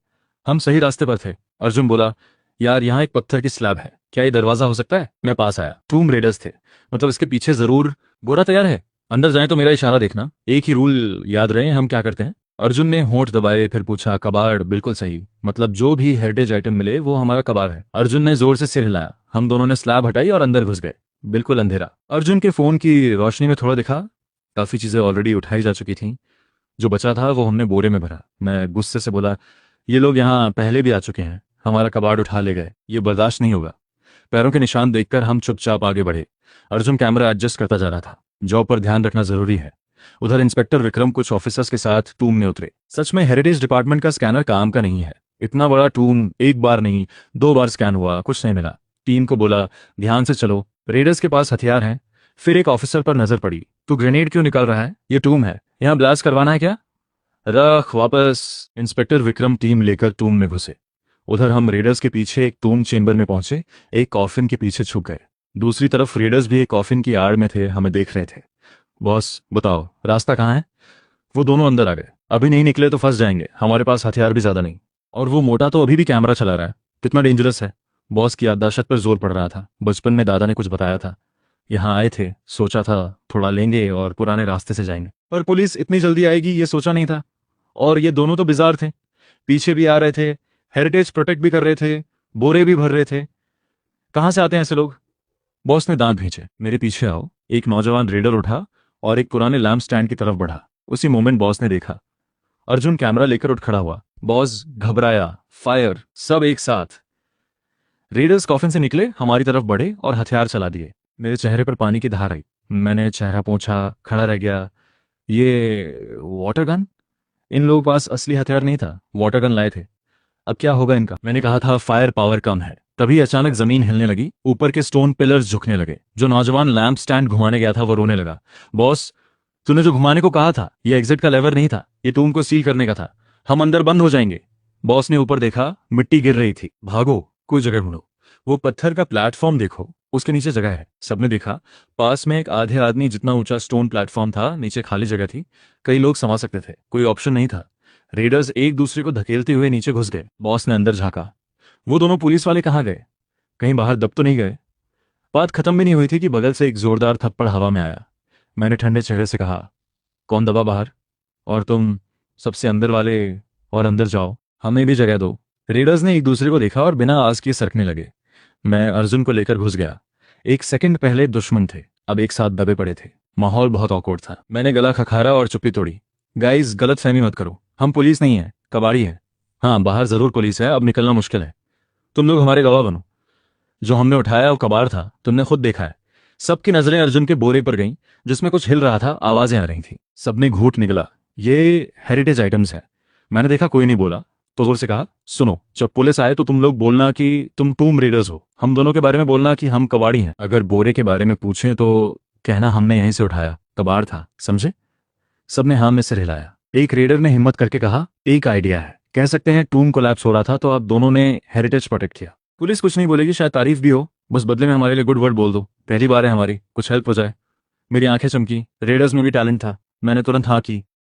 Speaker 1: हम सही रास्ते पर थे। अर्जुन बोला, यार यहाँ एक पत्थर की स्लैब है, क्या ये दरवाजा हो सकता है? मैं पास आया। टूम रेडर्स थे, मतलब इसके पीछे जरूर। गोरा तैयार है, अंदर जाए तो मेरा इशारा देखना। एक ही रूल याद रहे, हम क्या करते हैं? अर्जुन ने होंठ दबाए, फिर पूछा, कबाड़, बिल्कुल सही, मतलब जो भी हेरिटेज आइटम मिले वो हमारा कबाड़ है। अर्जुन ने जोर से सिर हिलाया। हम दोनों ने स्लैब हटाई और अंदर घुस गए। बिल्कुल अंधेरा। अर्जुन के फोन की रोशनी में थोड़ा दिखा, काफ़ी चीज़ें ऑलरेडी उठाई जा चुकी थीं। जो बचा था वो हमने बोरे में भरा। मैं गुस्से से बोला, ये लोग यहाँ पहले भी आ चुके हैं, हमारा कबाड़ उठा ले गए, ये बर्दाश्त नहीं होगा। पैरों के निशान देखकर हम चुपचाप आगे बढ़े। अर्जुन कैमरा एडजस्ट करता जा रहा था। जॉब पर ध्यान रखना जरूरी है। उधर इंस्पेक्टर विक्रम कुछ ऑफिसर्स के साथ टूम में उतरे। सच में हेरिटेज डिपार्टमेंट का स्कैनर काम का नहीं है। इतना बड़ा टूम एक बार नहीं 2 बार स्कैन हुआ, कुछ नहीं मिला। टीम को बोला, ध्यान से चलो, रेडर्स के पास हथियार हैं। फिर एक ऑफिसर पर नजर पड़ी। तू ग्रेनेड क्यों निकाल रहा है? ये टूम है, यहाँ ब्लास्ट करवाना है क्या? रख वापस। इंस्पेक्टर विक्रम टीम लेकर टूम में घुसे। उधर हम रेडर्स के पीछे एक टूम चेंबर में पहुंचे, एक कॉफिन के पीछे छुप गए। दूसरी तरफ रेडर्स भी एक कॉफिन की आड़ में थे, हमें देख रहे थे। बॉस बताओ रास्ता कहाँ है? वो दोनों अंदर आ गए। अभी नहीं निकले तो फंस जाएंगे, हमारे पास हथियार भी ज्यादा नहीं। और वो मोटा तो अभी भी कैमरा चला रहा है, कितना डेंजरस है? बॉस की याददाश्त पर जोर पड़ रहा था। बचपन में दादा ने कुछ बताया था। यहाँ आए थे, सोचा था थोड़ा लेंगे और पुराने रास्ते से जाएंगे, पर पुलिस इतनी जल्दी आएगी ये सोचा नहीं था। और ये दोनों तो बिजार थे, पीछे भी आ रहे थे, हेरिटेज प्रोटेक्ट भी कर रहे थे, बोरे भी भर रहे थे। कहाँ से आते हैं ऐसे लोग? बॉस ने दांत भींचे। मेरे पीछे आओ। एक नौजवान रेडर उठा और एक पुराने लैंप स्टैंड की तरफ बढ़ा। उसी मोमेंट बॉस ने देखा, अर्जुन कैमरा लेकर उठ खड़ा हुआ। बॉस घबराया, फायर, सब एक साथ। रेडर्स कॉफिन से निकले, हमारी तरफ बढ़े और हथियार चला दिए। मेरे चेहरे पर पानी की धार आई। मैंने चेहरा पोंछा, खड़ा रह गया। ये वाटर गन? इन लोगों के पास असली हथियार नहीं था, वाटर गन लाए थे। अब क्या होगा इनका? मैंने कहा था फायर पावर कम है। तभी अचानक जमीन हिलने लगी, ऊपर के स्टोन पिलर्स झुकने लगे। जो नौजवान लैंप स्टैंड घुमाने गया था वो रोने लगा। बॉस, तूने जो घुमाने को कहा था, ये एग्जिट का लेवर नहीं था, ये टूम को सील करने का था। हम अंदर बंद हो जाएंगे। बॉस ने ऊपर देखा, मिट्टी गिर रही थी। भागो, कोई जगह ढूंढो। वो पत्थर का प्लेटफॉर्म देखो, उसके नीचे जगह है। सबने देखा, पास में एक आधे आदमी जितना ऊंचा स्टोन प्लेटफॉर्म था, नीचे खाली जगह थी, कई लोग समा सकते थे, कोई ऑप्शन नहीं था। रेडर्स एक दूसरे को धकेलते हुए नीचे घुस गए। बॉस ने अंदर झांका। वो दोनों पुलिस वाले कहाँ गए? कहीं बाहर दब तो नहीं गए? बात खत्म भी नहीं हुई थी कि बगल से एक जोरदार थप्पड़ हवा में आया। मैंने ठंडे चेहरे से कहा, कौन दबा बाहर? और तुम सबसे अंदर वाले, और अंदर जाओ, हमें भी जगह दो। रेडर्स ने एक दूसरे को देखा और बिना आस किए सरकने लगे। मैं अर्जुन को लेकर घुस गया। एक सेकंड पहले दुश्मन थे, अब एक साथ दबे पड़े थे। माहौल बहुत ऑकवर्ड था। मैंने गला खखारा और चुप्पी तोड़ी। गाइस, गलत फहमी मत करो, हम पुलिस नहीं है, कबाड़ी है। हाँ, बाहर जरूर पुलिस है, अब निकलना मुश्किल है। तुम लोग हमारे गवाह बनो। जो हमने उठाया वो कबाड़ था, तुमने खुद देखा है। सबकी नजरें अर्जुन के बोरे पर गईं, जिसमें कुछ हिल रहा था, आवाजें आ रही थी। सबने घूट निकला, ये हेरिटेज आइटम्स है। मैंने देखा कोई नहीं बोला, तो जोर से कहा, सुनो, जब पुलिस आए तो तुम लोग बोलना कि तुम टूम रेडर्स हो, हम दोनों के बारे में बोलना कि हम कबाड़ी हैं। अगर बोरे के बारे में पूछें तो कहना हमने यहीं से उठाया, कबाड़ था, समझे? सबने हाँ में सिर हिलाया। एक रेडर ने हिम्मत करके कहा, एक आइडिया है, कह सकते हैं टूम कोलैप्स हो रहा था तो आप दोनों ने हेरिटेज प्रोटेक्ट किया। पुलिस कुछ नहीं बोलेगी, शायद तारीफ भी हो, बस बदले में हमारे लिए गुड वर्ड बोल दो, पहली बार है हमारी, कुछ हेल्प हो जाए। मेरी आंखें चमकी। रेडर्स में भी टैलेंट था, मैंने तुरंत हाँ की।